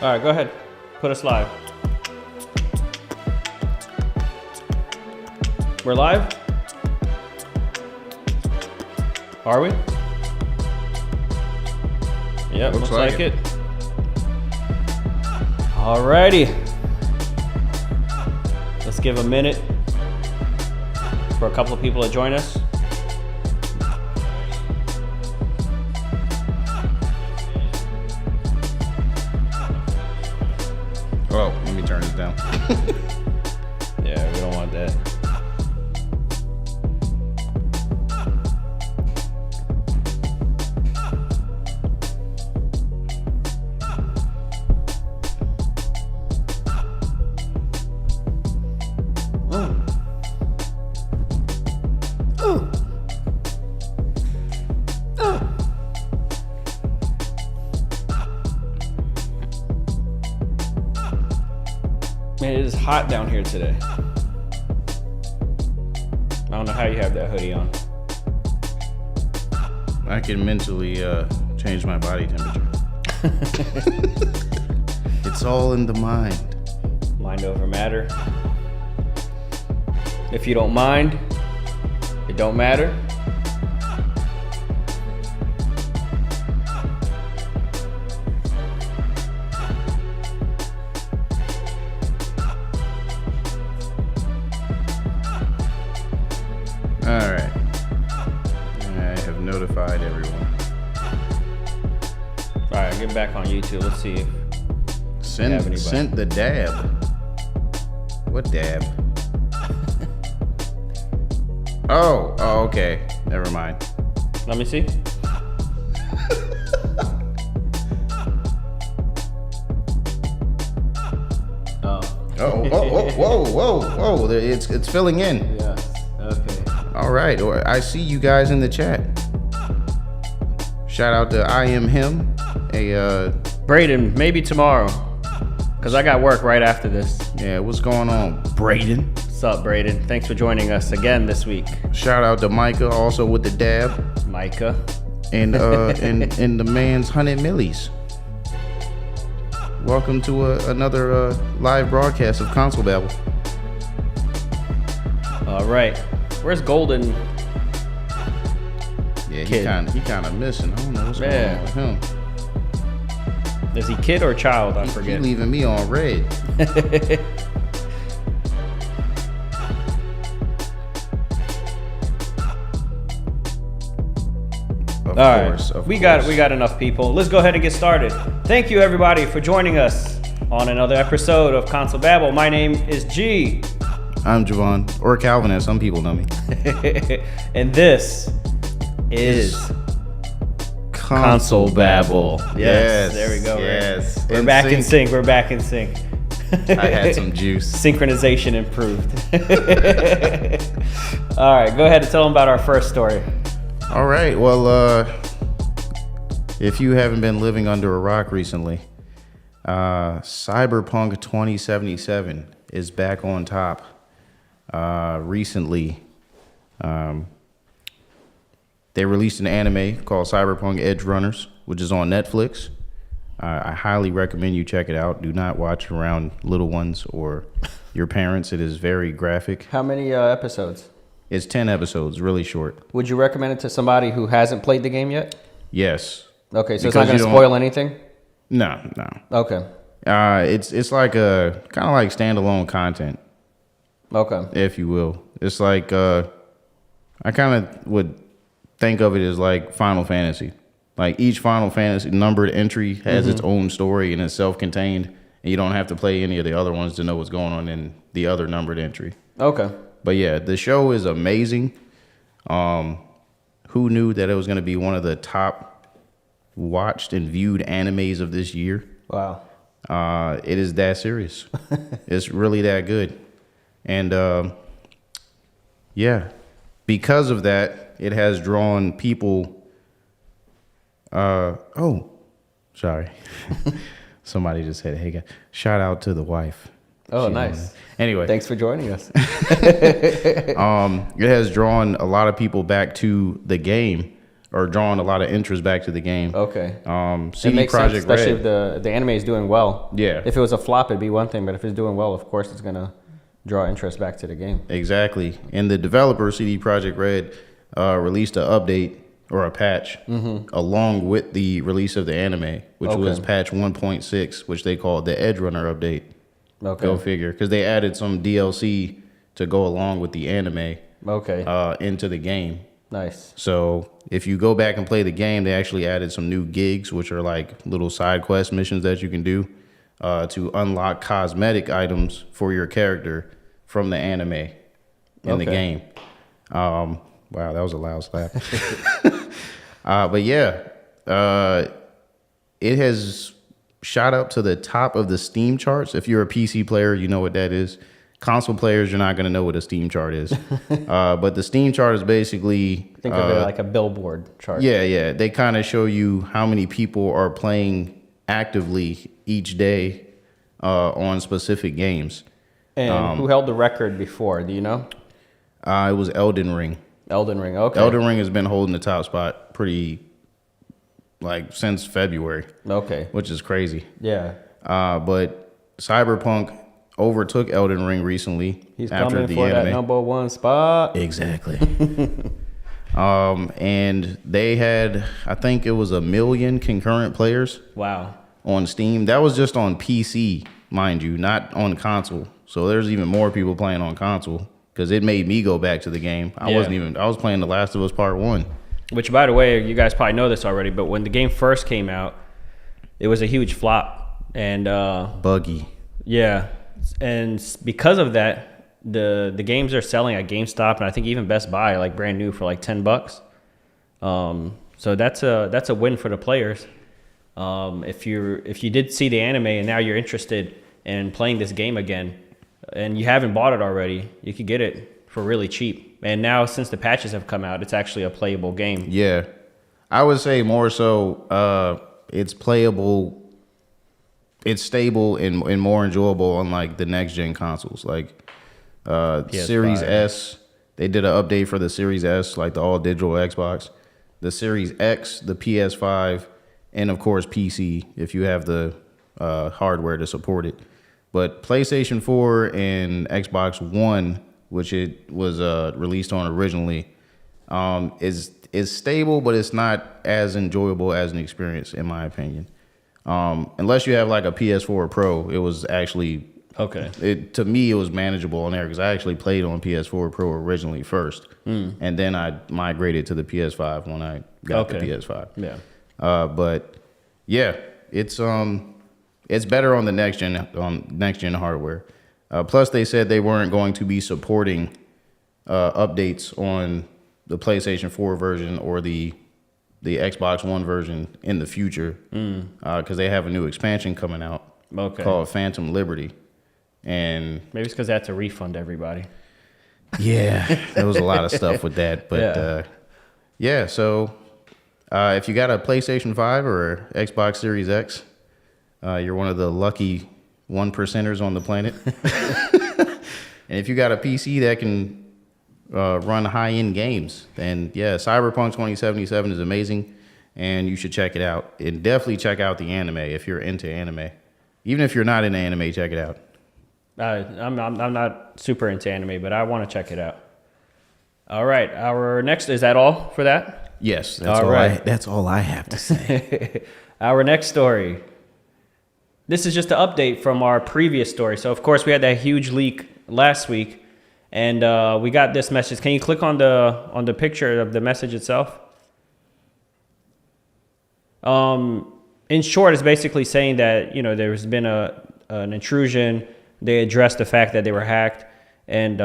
All right, go ahead. Put us live. We're live? Are we? Yep, looks like it. Alrighty. Let's give a minute for a couple of people to join us. Oh, let me turn this down. Yeah, we don't want that. Man, it is hot down here today. I don't know how you have that hoodie on. I can mentally change my body temperature. It's all in the mind. Mind over matter. If you don't mind, it don't matter. All right. I have notified everyone. All right, get back on YouTube. Let's see if we have anybody. Sent the dab. What dab? Oh, okay. Never mind. Let me see. Whoa. It's filling in. Yeah. Okay. All right. I see you guys in the chat. Shout out to I Am Him. Braden, maybe tomorrow. Because I got work right after this. Yeah, what's going on, Braden? What's up, Braden? Thanks for joining us again this week. Shout out to Micah, also with the dab. Micah. And and the man's 100 millies. Welcome to another live broadcast of Console Babble. All right. Where's Golden? Yeah, Kid. he kind of missing. I don't know what's going on with him. Is he kid or child? I He forget. leaving me on red. Of course. We got enough people. Let's go ahead and get started. Thank you everybody for joining us on another episode of Console Babble. My name is G. I'm Javon, or Calvin as some people know me. And this is Console Babble. Yes, there we go. Yes. We're back in sync. We're back in sync. I had some juice. Synchronization improved. All right, go ahead and tell them about our first story. All right. Well, if you haven't been living under a rock recently, Cyberpunk 2077 is back on top. Recently, they released an anime called Cyberpunk Edge Runners, which is on Netflix. I highly recommend you check it out. Do not watch around little ones or your parents. It is very graphic. How many episodes? It's 10 episodes, really short. Would you recommend it to somebody who hasn't played the game yet? Yes. Okay, so it's not going to spoil anything? No. Okay. It's like a kind of like standalone content. Okay. If you will. It's like I kind of would think of it as like Final Fantasy. Like each Final Fantasy numbered entry has its own story and it's self-contained, and you don't have to play any of the other ones to know what's going on in the other numbered entry. Okay. But yeah, the show is amazing. Who knew that it was going to be one of the top watched and viewed animes of this year? Wow. It is that serious. It's really that good. And yeah, because of that, it has drawn people. Oh, sorry. Somebody just said, hey, guys, shout out to the wife. Oh, nice. Anyway. Thanks for joining us. It has drawn a lot of people back to the game are drawing a lot of interest back to the game. Okay. It CD makes sense, Projekt especially Red. if the anime is doing well. Yeah. If it was a flop, it'd be one thing, but if it's doing well, of course, it's gonna draw interest back to the game. Exactly. And the developer, CD Projekt Red, released an update or a patch along with the release of the anime, which was patch 1.6, which they called the Edge Runner update. Okay. Go figure. Because they added some DLC to go along with the anime into the game. Nice. So if you go back and play the game, they actually added some new gigs, which are like little side quest missions that you can do to unlock cosmetic items for your character from the anime in the game. Wow, that was a loud slap. But yeah, it has shot up to the top of the Steam charts. If you're a PC player, you know what that is. Console players, you're not going to know what a Steam chart is. But the Steam chart is basically... Think of it like a billboard chart. Yeah. They kind of show you how many people are playing actively each day on specific games. And who held the record before? Do you know? It was Elden Ring. Elden Ring, okay. Elden Ring has been holding the top spot since February. Okay. Which is crazy. Yeah. But Cyberpunk overtook Elden Ring recently. He's after coming the for anime. that number one spot. Exactly. And they had, I think it was 1 million concurrent players. Wow. On Steam. That was just on PC, mind you, not on console. So there's even more people playing on console because it made me go back to the game. I was playing The Last of Us Part 1. Which, by the way, you guys probably know this already, but when the game first came out, it was a huge flop. And buggy. Yeah. And because of that, the games are selling at GameStop and I think even Best Buy, like brand new for like $10. So that's a win for the players. If you did see the anime and now you're interested in playing this game again and you haven't bought it already, you could get it for really cheap. And now since the patches have come out, it's actually a playable game. Yeah. I would say more so it's playable. It's stable and more enjoyable on like the next gen consoles, like Series S. They did an update for the Series S, like the all digital Xbox, the Series X, the PS5, and of course PC if you have the hardware to support it. But PlayStation 4 and Xbox One, which it was released on originally, is stable, but it's not as enjoyable as an experience in my opinion. Unless you have like a PS4 Pro, it was actually to me, it was manageable on there because I actually played on PS4 Pro originally first, and then I migrated to the PS5 when I got the PS5. Yeah, but yeah, it's better on the next gen hardware. Plus, they said they weren't going to be supporting updates on the PlayStation 4 version or the Xbox One version in the future because they have a new expansion coming out called Phantom Liberty. And maybe it's because they had to refund everybody. Yeah, there was a lot of stuff with that. But so if you got a PlayStation 5 or Xbox Series X, you're one of the lucky 1%ers on the planet. And if you got a PC that can run high-end games, then Cyberpunk 2077 is amazing, and you should check it out. And definitely check out the anime if you're into anime. Even if you're not into anime, check it out. I'm not super into anime, but I want to check it out. All right, our next, is that all for that? Yes, that's all I have to say. Our next story. This is just an update from our previous story. So of course we had that huge leak last week, and we got this message. Can you click on the picture of the message itself? In short, it's basically saying that there's been an intrusion. They addressed the fact that they were hacked, and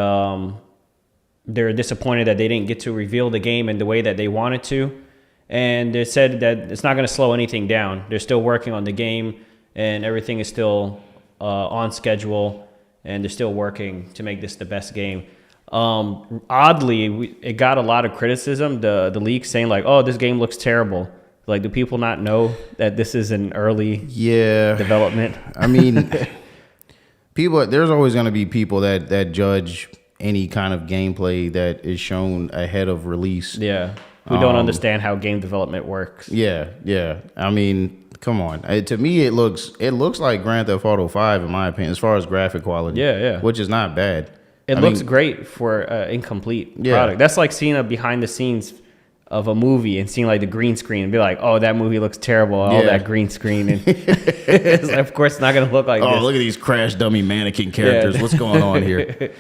they're disappointed that they didn't get to reveal the game in the way that they wanted to. And they said that it's not going to slow anything down. They're still working on the game, and everything is still on schedule, and they're still working to make this the best game. Oddly, it got a lot of criticism, the leak, saying like, oh, this game looks terrible. Like, do people not know that this is an early development? I mean... There's always going to be people that judge any kind of gameplay that is shown ahead of release. Yeah. who don't understand how game development works. Yeah. I mean, come on. To me, it looks like Grand Theft Auto 5 in my opinion, as far as graphic quality. Yeah. Which is not bad. It looks great for incomplete product. That's like seeing a behind the scenes of a movie and seeing like the green screen and be like, oh, that movie looks terrible. All that green screen. And it's like, of course, it's not going to look like this. Oh, look at these crash dummy mannequin characters. Yeah. What's going on here?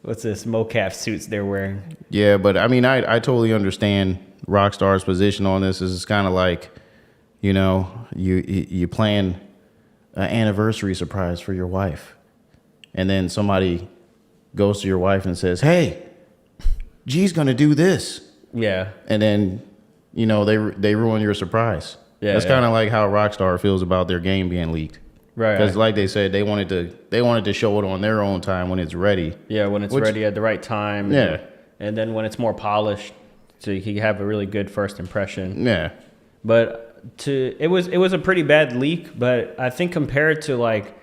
What's this mocap suits they're wearing? Yeah, but I mean, I totally understand Rockstar's position on this. Is it's kind of like, you know, you plan an anniversary surprise for your wife, and then somebody goes to your wife and says, hey, G's going to do this. Yeah. And then, you know, they ruin your surprise. Yeah. That's kind of like how Rockstar feels about their game being leaked. Right. Because like they said, they wanted to show it on their own time when it's ready. Yeah, when it's ready at the right time. Yeah. And then when it's more polished, so you can have a really good first impression. Yeah. But it was a pretty bad leak, but I think compared to like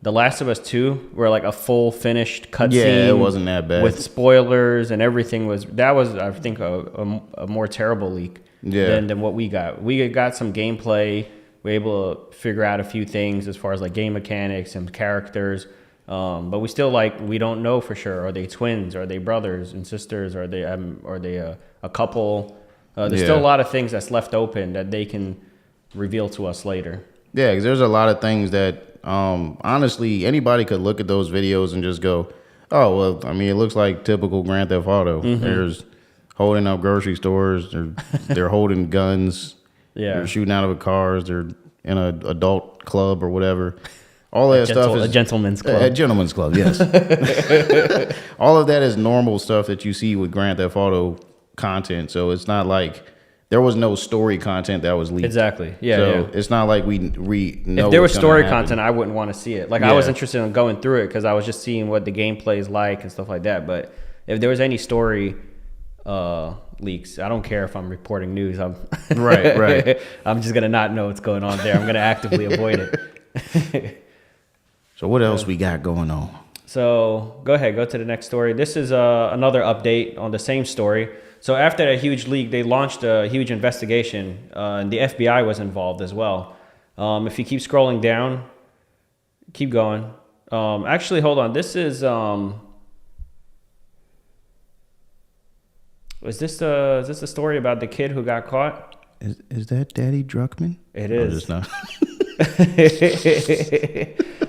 The Last of Us 2, where like a full finished cutscene, it wasn't that bad with spoilers and everything was I think a more terrible leak than what we got. We got some gameplay. We were able to figure out a few things as far as like game mechanics and characters, but we still we don't know for sure. Are they twins? Are they brothers and sisters? Are they a couple? There's still a lot of things that's left open that they can reveal to us later. Yeah, because there's a lot of things that. Honestly, anybody could look at those videos and just go, oh, well, I mean, it looks like typical Grand Theft Auto. Mm-hmm. There's holding up grocery stores. They're holding guns. Yeah. They're shooting out of cars. They're in an adult club or whatever. All that stuff is a gentleman's club. A gentleman's club, yes. All of that is normal stuff that you see with Grand Theft Auto content. So it's not like there was no story content that was leaked. Exactly. Yeah. So it's not like we know. If there was story content, I wouldn't want to see it. Like I was interested in going through it because I was just seeing what the gameplay is like and stuff like that. But if there was any story leaks, I don't care if I'm reporting news. Right. I'm just gonna not know what's going on there. I'm gonna actively avoid it. So what else we got going on? So go ahead, go to the next story. This is another update on the same story. So after that huge leak, they launched a huge investigation, and the FBI was involved as well. If you keep scrolling down, keep going. Actually, hold on. This is this the story about the kid who got caught? Is that Daddy Druckmann? It is. No,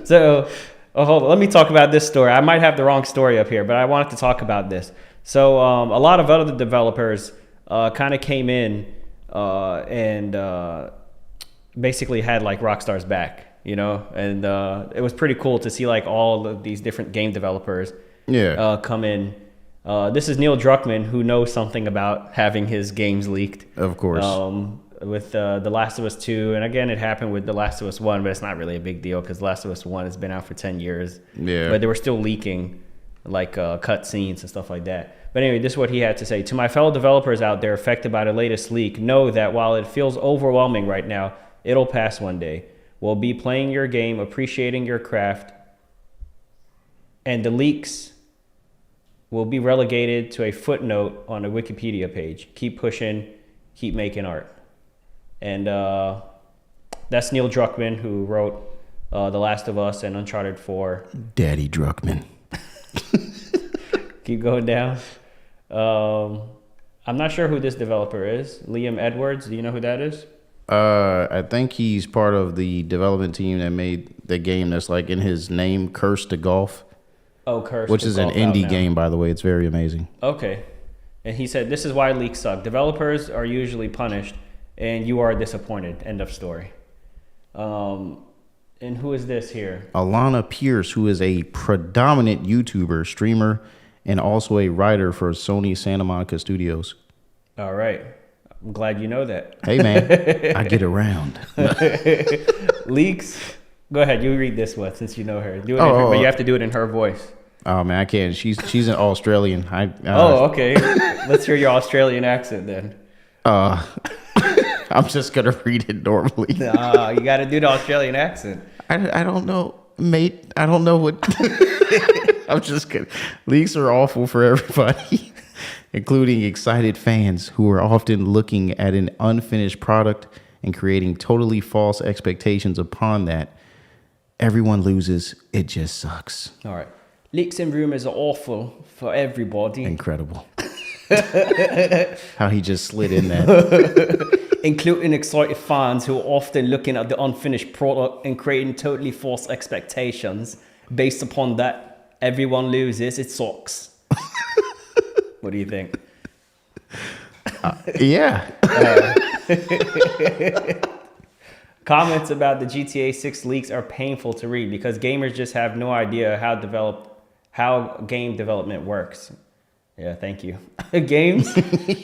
So, hold on. Let me talk about this story. I might have the wrong story up here, but I wanted to talk about this. So a lot of other developers kind of came in and basically had like Rockstar's back, you know, and it was pretty cool to see like all of these different game developers come in. This is Neil Druckmann, who knows something about having his games leaked. Of course. With The Last of Us 2, and again, it happened with The Last of Us 1, but it's not really a big deal because The Last of Us 1 has been out for 10 years. Yeah. But they were still leaking like cut scenes and stuff like that. But anyway, this is what he had to say. To my fellow developers out there affected by the latest leak, know that while it feels overwhelming right now, it'll pass one day. We'll be playing your game, appreciating your craft, and the leaks will be relegated to a footnote on a Wikipedia page. Keep pushing, keep making art. And that's Neil Druckmann, who wrote The Last of Us and Uncharted 4. Daddy Druckmann. Keep going down. I'm not sure who this developer is. Liam Edwards, do you know who that is? I think he's part of the development team that made the game that's like in his name, Curse to Golf. Oh, Curse which is an indie game, by the way. It's very amazing. Okay. And he said, this is why leaks suck. Developers are usually punished, and you are disappointed. End of story. And who is this here? Alana Pierce, who is a predominant YouTuber, streamer, and also a writer for Sony Santa Monica Studios. All right. I'm glad you know that. Hey, man. I get around. Leaks. Go ahead. You read this one since you know her. Do it but you have to do it in her voice. Oh, man, I can't. She's an Australian. Okay. Let's hear your Australian accent then. I'm just going to read it normally. No, you got to do the Australian accent. I don't know, mate. I don't know what... I'm just kidding. Leaks are awful for everybody. including excited fans who are often looking at an unfinished product and creating totally false expectations upon that. Everyone loses. It just sucks. All right. Leaks and rumors are awful for everybody. Incredible. How he just slid in that. Including excited fans who are often looking at the unfinished product and creating totally false expectations. Based upon that, everyone loses. It sucks. What do you think? Yeah. Comments about the GTA 6 leaks are painful to read because gamers just have no idea how game development works. Yeah, thank you. Games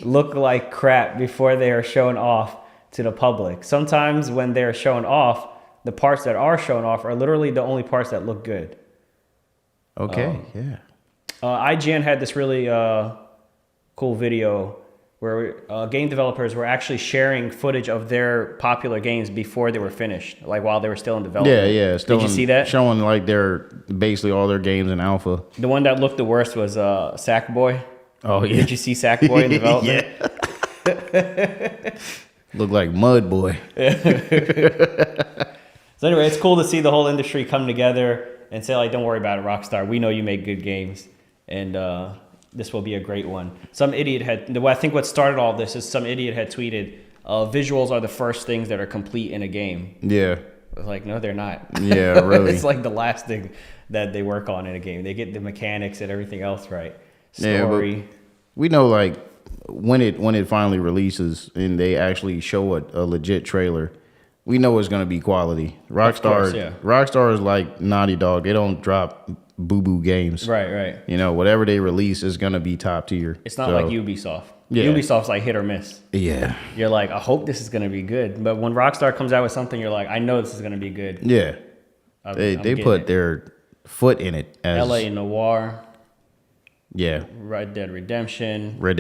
look like crap before they are shown off to the public. Sometimes when they're shown off, the parts that are shown off are literally the only parts that look good. Okay, yeah. IGN had this really cool video where game developers were actually sharing footage of their popular games before they were finished, like while they were still in development. Yeah. Did you see that? Showing like basically all their games in alpha. The one that looked the worst was Sackboy. Oh, yeah. Did you see Sackboy in development? Look like Mud Boy. So anyway, it's cool to see the whole industry come together and say, like, don't worry about it, Rockstar. We know you make good games. And this will be a great one. Some idiot I think what started all this is some idiot had tweeted, visuals are the first things that are complete in a game. Yeah. I was like, no, they're not. Yeah, really. It's like the last thing that they work on in a game. They get the mechanics and everything else right. Story. Yeah, we know, like, when it finally releases and they actually show a legit trailer, we know it's going to be quality. Rockstar is like Naughty Dog. They don't drop boo-boo games. Right. You know, whatever they release is going to be top tier. It's not like Ubisoft. Yeah. Ubisoft's like hit or miss. Yeah. You're like, I hope this is going to be good. But when Rockstar comes out with something, you're like, I know this is going to be good. Yeah. They put their foot in it. As LA Noire. Yeah. Red Dead Redemption 2. Red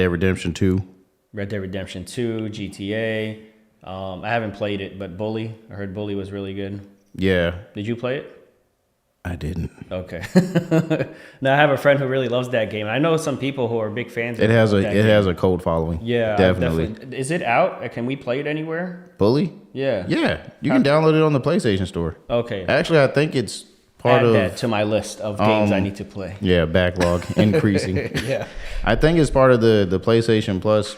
Dead Redemption 2, GTA. I haven't played it, but Bully. I heard Bully was really good. Yeah. Did you play it? I didn't. Okay. Now I have a friend who really loves that game. I know some people who are big fans. It has a cult following. Yeah, definitely. Is it out? Can we play it anywhere? Bully? Yeah. Yeah. You can download it on the PlayStation Store. Okay. Actually, I think it's part Add of that to my list of games I need to play. Yeah, backlog increasing. Yeah. I think it's part of the PlayStation Plus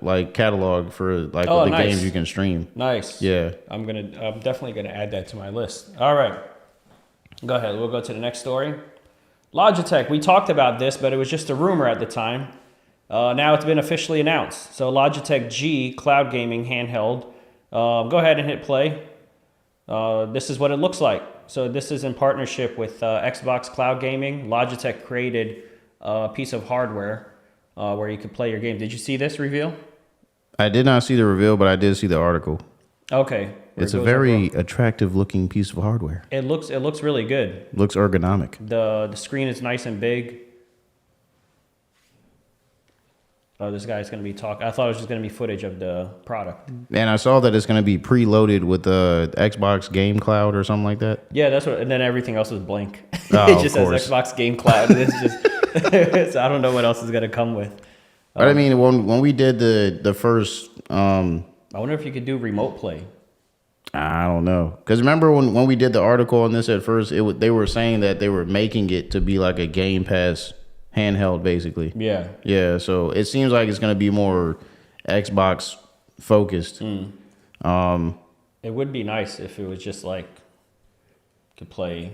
like catalog for like the nice. games you can stream. Nice. Yeah. I'm definitely gonna add that to my list. All right. Go ahead. We'll go to the next story. Logitech. We talked about this, but it was just a rumor at the time. Now it's been officially announced. So Logitech G cloud gaming handheld. Go ahead and hit play. This is what it looks like. So this is in partnership with Xbox Cloud Gaming. Logitech created a piece of hardware where you could play your game. Did you see this reveal? I did not see the reveal, but I did see the article. Okay. It's a very attractive looking piece of hardware. It looks really good. Looks ergonomic. The screen is nice and big. Oh, this guy's going to be talking. I thought it was just going to be footage of the product. And I saw that it's going to be preloaded with the Xbox Game Cloud or something like that. Yeah, that's what. And then everything else is blank. Oh, it just says Xbox Game Cloud. It's just. So I don't know what else is going to come with. But I mean, when we did the first, I wonder if you could do remote play. I don't know, because remember when we did the article on this at first, they were saying that they were making it to be like a Game Pass handheld, basically. Yeah. Yeah. So it seems like it's going to be more Xbox focused. It would be nice if it was just like could play.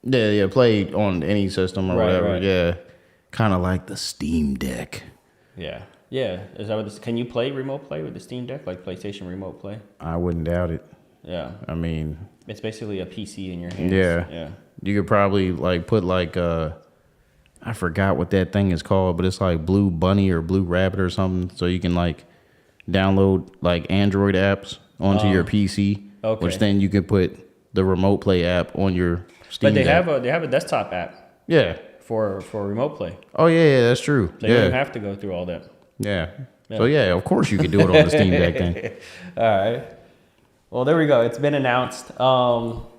Yeah. Play on any system or whatever. Right. Yeah. Kind of like the Steam Deck. Yeah. Yeah. Is that what this? Can you play remote play with the Steam Deck, like PlayStation Remote Play? I wouldn't doubt it. Yeah. I mean, it's basically a PC in your hands. Yeah. Yeah. You could probably like put like I forgot what that thing is called, but it's like Blue Bunny or Blue Rabbit or something. So you can like download like Android apps onto your PC, which then you can put the Remote Play app on your Steam Deck. They have a desktop app. Yeah. For remote play. Oh yeah, that's true. So you don't have to go through all that. Yeah. So yeah, of course you could do it on the Steam Deck then. All right. Well, there we go. It's been announced. Go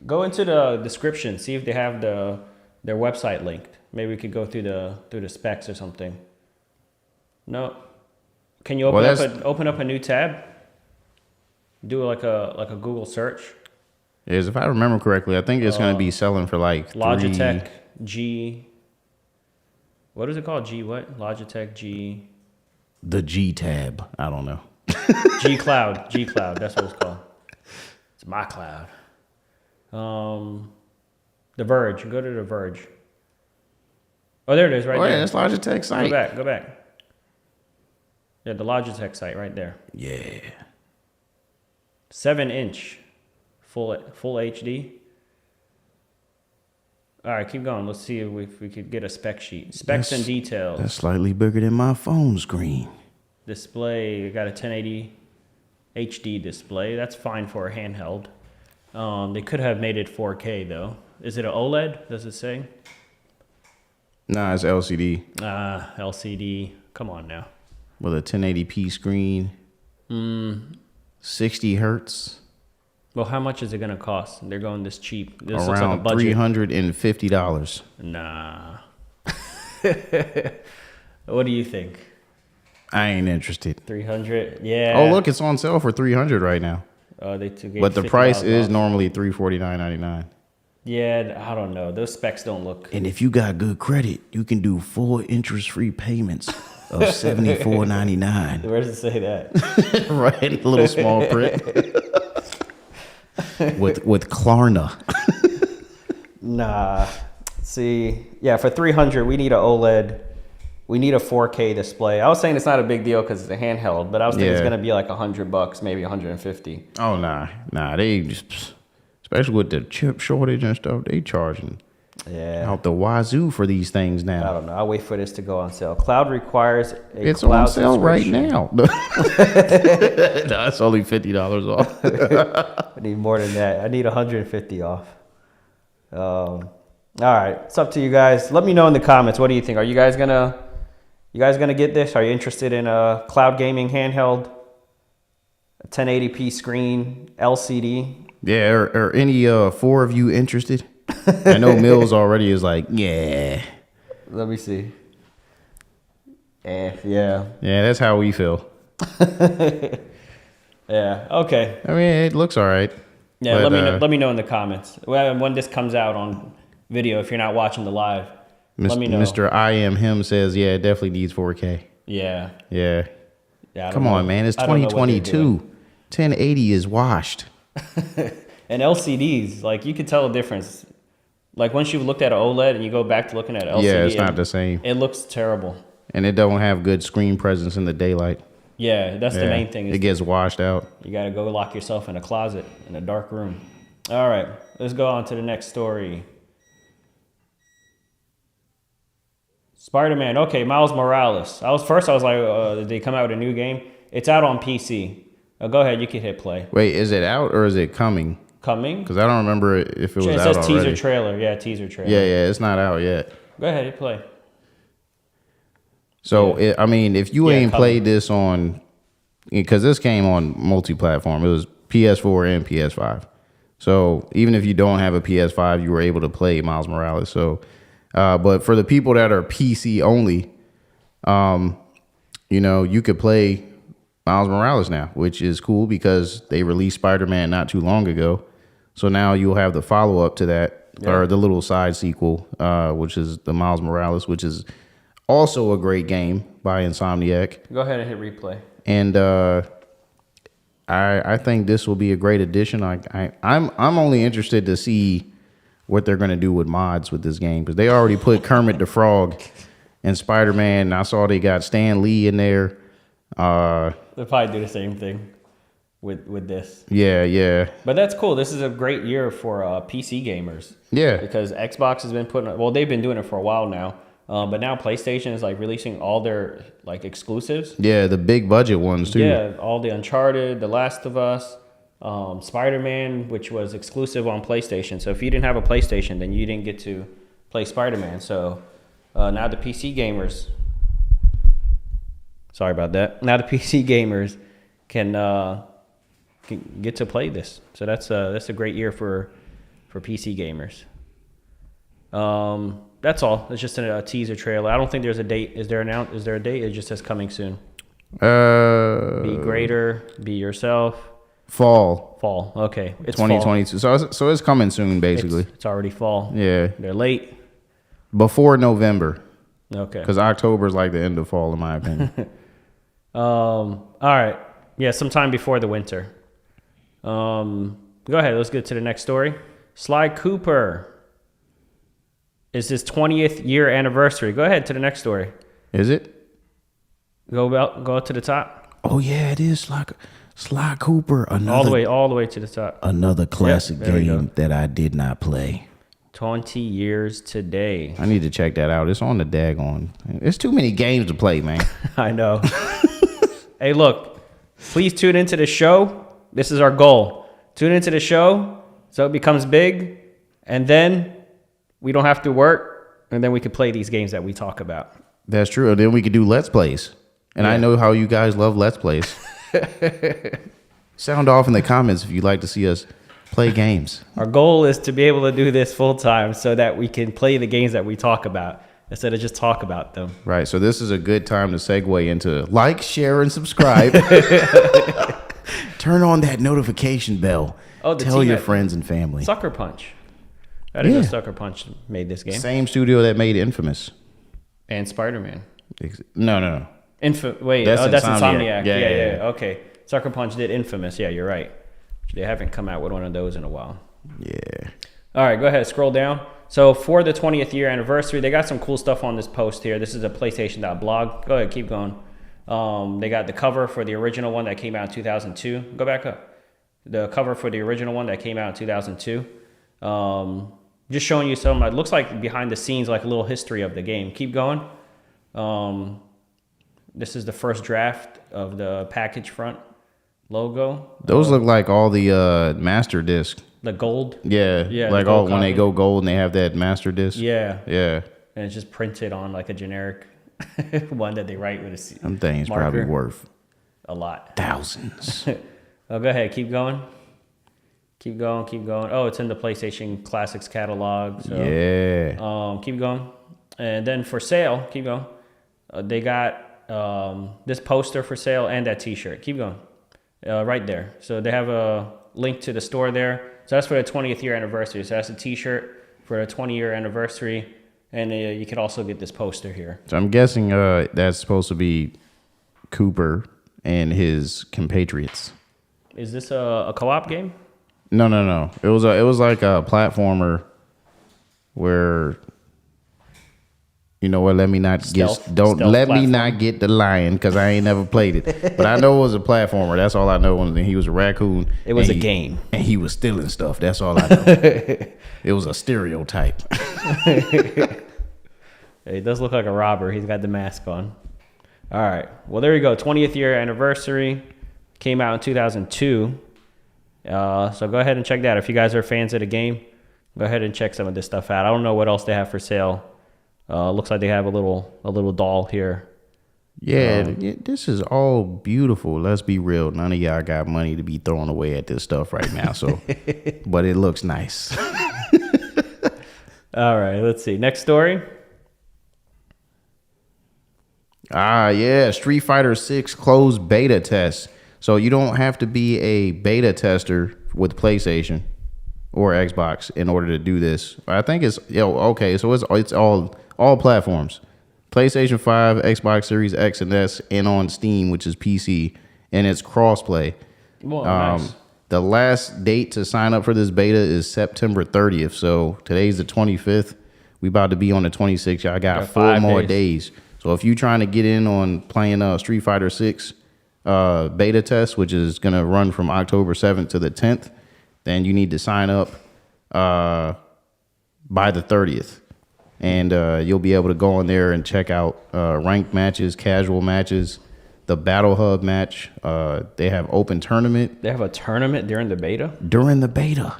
into the description, see if they have their website linked. Maybe we could go through the specs or something. No. Can you open up a new tab? Do like a Google search. If I remember correctly, I think it's going to be selling for like Logitech G. What is it called? G what? Logitech G. The G tab. I don't know. G Cloud. G Cloud. That's what it's called. It's my cloud. The Verge. Go to the Verge. Oh, there it is, right there. Yeah, that's Logitech site. Go back. Yeah, the Logitech site right there. Yeah. 7-inch, full HD. All right, keep going. Let's see if we could get a spec sheet. Specs and details. That's slightly bigger than my phone screen. Display, got a 1080 HD display. That's fine for a handheld. They could have made it 4K though. Is it an OLED? Does it say? Nah, it's LCD. LCD. Come on now. With a 1080p screen. 60 hertz. Well, how much is it going to cost? They're going this cheap. This looks like a Around budget. $350. Nah. What do you think? I ain't interested. 300? Yeah. Oh, look, it's on sale for 300 right now. They took But the price is off. normally $349.99. Yeah, I don't know. Those specs don't look. And if you got good credit, you can do 4 interest-free payments of $74.99. Where does it say that? Right, a little small print. with Klarna. Nah. See, yeah, for 300, we need an OLED. We need a 4K display. I was saying it's not a big deal because it's a handheld, but I was thinking it's gonna be like $100, maybe 150. Oh nah, they just, especially with the chip shortage and stuff, they charging out the wazoo for these things now. I don't know. I'll wait for this to go on sale. Cloud requires a It's cloud on sale right subscription. now. No, it's only $50 off. I need more than that. I need 150 off. All right, it's up to you guys. Let me know in the comments. What do you think? Are you guys gonna get this? Are you interested in a cloud gaming handheld, a 1080p screen, LCD? Yeah, are any 4 of you interested? I know Mills already is like, yeah. Let me see. Yeah. Yeah, that's how we feel. Yeah. Okay. I mean, it looks all right. Yeah. But, let me know in the comments when this comes out on video. If you're not watching the live, let me know. Mr. I Am Him says, yeah, it definitely needs 4K. Yeah. Yeah. Yeah. Come on, man. It's 2022. 1080 is washed. And LCDs, like you could tell the difference. Like once you've looked at an OLED and you go back to looking at LCD, Yeah, it's not the same. It looks terrible. And it don't have good screen presence in the daylight. Yeah, that's the main thing. It gets washed out. You got to go lock yourself in a closet in a dark room. All right, let's go on to the next story. Spider-Man. Okay, Miles Morales. I was like, did they come out with a new game? It's out on PC. Go ahead, you can hit play. Wait, is it out or is it coming? Coming? Because I don't remember if it was out It says already. teaser trailer. Yeah, teaser trailer. Yeah, it's not out yet. Go ahead, hit play. So, if you ain't played this on, because this came on multi-platform, it was PS4 and PS5. So even if you don't have a PS5, you were able to play Miles Morales. So, but for the people that are PC only, you could play Miles Morales now, which is cool because they released Spider-Man not too long ago. So now you'll have the follow-up to that, or the little side sequel, which is the Miles Morales, which is also a great game by Insomniac. Go ahead and hit replay. And I think this will be a great addition. I'm only interested to see what they're going to do with mods with this game, because they already put Kermit the Frog and Spider-Man. I saw they got Stan Lee in there. They'll probably do the same thing with this. Yeah. But that's cool. This is a great year for PC gamers. Yeah. Because Xbox has been they've been doing it for a while now. But now PlayStation is like releasing all their like exclusives. Yeah, the big budget ones too. Yeah, all the Uncharted, The Last of Us, Spider-Man, which was exclusive on PlayStation. So if you didn't have a PlayStation, then you didn't get to play Spider-Man. So now the PC gamers, sorry about that. Now the PC gamers can get to play this. So that's a great year for PC gamers. That's all. It's just a teaser trailer. I don't think there's a date. Is there a date? It just says coming soon. Be greater. Be yourself. Fall. Fall. Okay. It's 2022. So it's coming soon, basically. It's already fall. Yeah. They're late. Before November. Okay. Because October is like the end of fall, in my opinion. All right. Yeah, sometime before the winter. Go ahead. Let's get to the next story. Sly Cooper. It's his 20th year anniversary. Go ahead to the next story. Is it? Go up to the top. Oh yeah, it is Sly Cooper. All the way to the top. Another classic game that I did not play. 20 years today. I need to check that out. It's on the daggone. It's too many games to play, man. I know. Hey, look, please tune into the show. This is our goal. Tune into the show so it becomes big, and then we don't have to work, and then we can play these games that we talk about. That's true. And then we could do Let's Plays. And I know how you guys love Let's Plays. Sound off in the comments if you'd like to see us play games. Our goal is to be able to do this full time so that we can play the games that we talk about instead of just talk about them. Right. So this is a good time to segue into like, share, and subscribe. Turn on that notification bell. Tell your friends and family. Sucker Punch. I didn't know Sucker Punch made this game. Same studio that made Infamous. And Spider-Man. No. That's Insomniac. Yeah. Okay. Sucker Punch did Infamous. Yeah, you're right. They haven't come out with one of those in a while. Yeah. All right, go ahead. Scroll down. So for the 20th year anniversary, they got some cool stuff on this post here. This is a PlayStation.blog. Go ahead, keep going. They got the cover for the original one that came out in 2002. Go back up. The cover for the original one that came out in 2002. Just showing you some, it looks like behind the scenes, like a little history of the game. Keep going. This is the first draft of the package front logo. Those look like all the master disc. The gold. Yeah. Like all when they go gold and they have that master disc. Yeah. Yeah. And it's just printed on like a generic one that they write with a them things marker. Probably worth a lot. Thousands. Oh, go ahead. Keep going. Keep going. Oh, it's in the PlayStation Classics catalog. So, yeah. Keep going. And then for sale, keep going. They got this poster for sale and that T-shirt. Keep going. Right there. So they have a link to the store there. So that's for the 20th year anniversary. So that's a T-shirt for the 20-year anniversary. And you can also get this poster here. So I'm guessing that's supposed to be Cooper and his compatriots. Is this a co-op game? No. It was like a platformer where, you know what? Let me not get the lion because I ain't never played it. But I know it was a platformer. That's all I know. And he was a raccoon. It was a game, and he was stealing stuff. That's all I know. It was a stereotype. It does look like a robber. He's got the mask on. All right. Well, there you go. 20th year anniversary. Came out in 2002. So go ahead and check that out. If you guys are fans of the game, go ahead and check some of this stuff out. I don't know what else they have for sale. Looks like they have a little doll here. Yeah, this is all beautiful. Let's be real. None of y'all got money to be throwing away at this stuff right now. So, but it looks nice. All right, let's see. Next story. Yeah, Street Fighter 6 closed beta test. So you don't have to be a beta tester with PlayStation or Xbox in order to do this. I think it's okay. So it's all platforms: PlayStation 5, Xbox Series X and S, and on Steam, which is PC, and it's crossplay. Well, nice. The last date to sign up for this beta is September 30th. So today's the 25th. We about to be on the 26th. Y'all got 4 more days. So if you're trying to get in on playing Street Fighter 6 beta test, which is going to run from October 7th to the 10th, then you need to sign up by the 30th. And you'll be able to go in there and check out ranked matches, casual matches, the Battle Hub match. They have open tournament. They have a tournament during the beta? During the beta.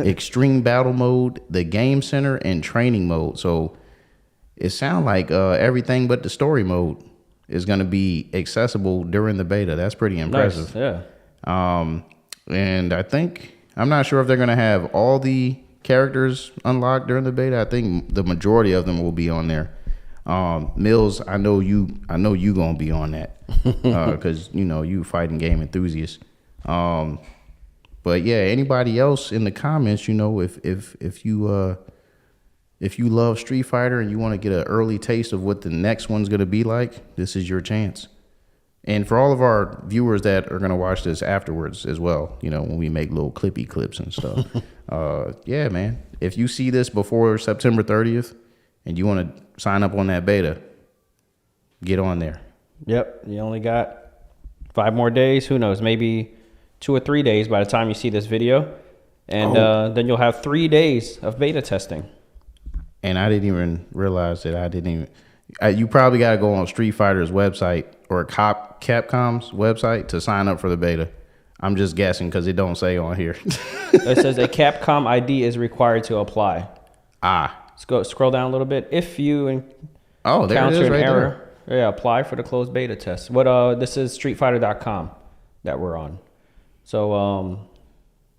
Extreme battle mode, the game center, and training mode. So it sounds like everything but the story mode is going to be accessible during the beta. That's pretty impressive. Nice. Yeah. And I'm not sure if they're going to have all the characters unlocked during the beta. I think the majority of them will be on there. Mills, I know you gonna be on that because you fighting game enthusiast. But yeah, anybody else in the comments, if you love Street Fighter and you want to get an early taste of what the next one's gonna be like, this is your chance. And for all of our viewers that are gonna watch this afterwards as well, when we make little clippy clips and stuff, yeah, man. If you see this before September 30th and you want to sign up on that beta, get on there. Yep, you only got 5 more days. Who knows? Maybe 2 or 3 days by the time you see this video, and then you'll have 3 days of beta testing. And I didn't even realize that you probably got to go on Street Fighter's website or Capcom's website to sign up for the beta. I'm just guessing because it don't say on here. It says a Capcom ID is required to apply. Let's go scroll down a little bit. If you encounter an error, apply for the closed beta test. This is streetfighter.com that we're on. So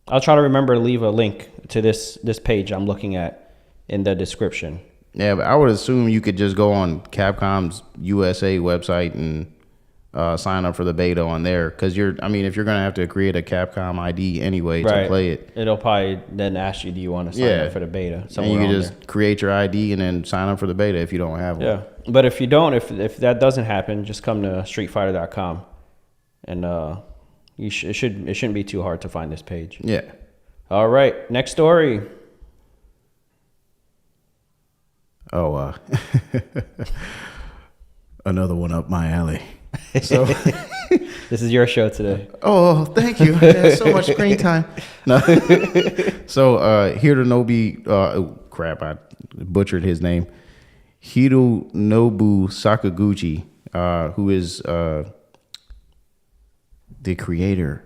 I'll try to remember to leave a link to this page I'm looking at in the description. Yeah, but I would assume you could just go on Capcom's USA website and sign up for the beta on there, because if you're gonna have to create a Capcom ID anyway to play it, it'll probably then ask you, do you want to sign up for the beta? And you can just create your ID and then sign up for the beta if you don't have one. Yeah, but if you don't, if that doesn't happen, just come to streetfighter.com, and it shouldn't be too hard to find this page. Yeah. All right, next story. Oh, another one up my alley. So this is your show today. Oh, thank you. I had so much screen time. No. So Hironobu, I butchered his name. Hironobu Sakaguchi, who is the creator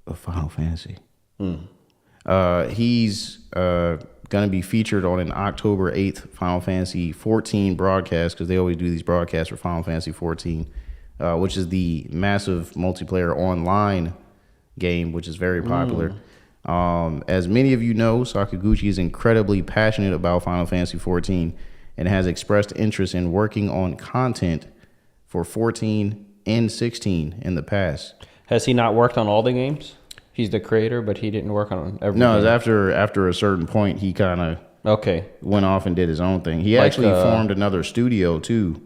of Final Fantasy. He's going to be featured on an October 8th Final Fantasy 14 broadcast, because they always do these broadcasts for Final Fantasy 14, which is the massive multiplayer online game, which is very popular. As many of you know, Sakaguchi is incredibly passionate about Final Fantasy 14 and has expressed interest in working on content for 14 and 16 in the past. Has he not worked on all the games? He's the creator, but he didn't work on everything. No, after a certain point, he kind of went off and did his own thing. He actually formed another studio too,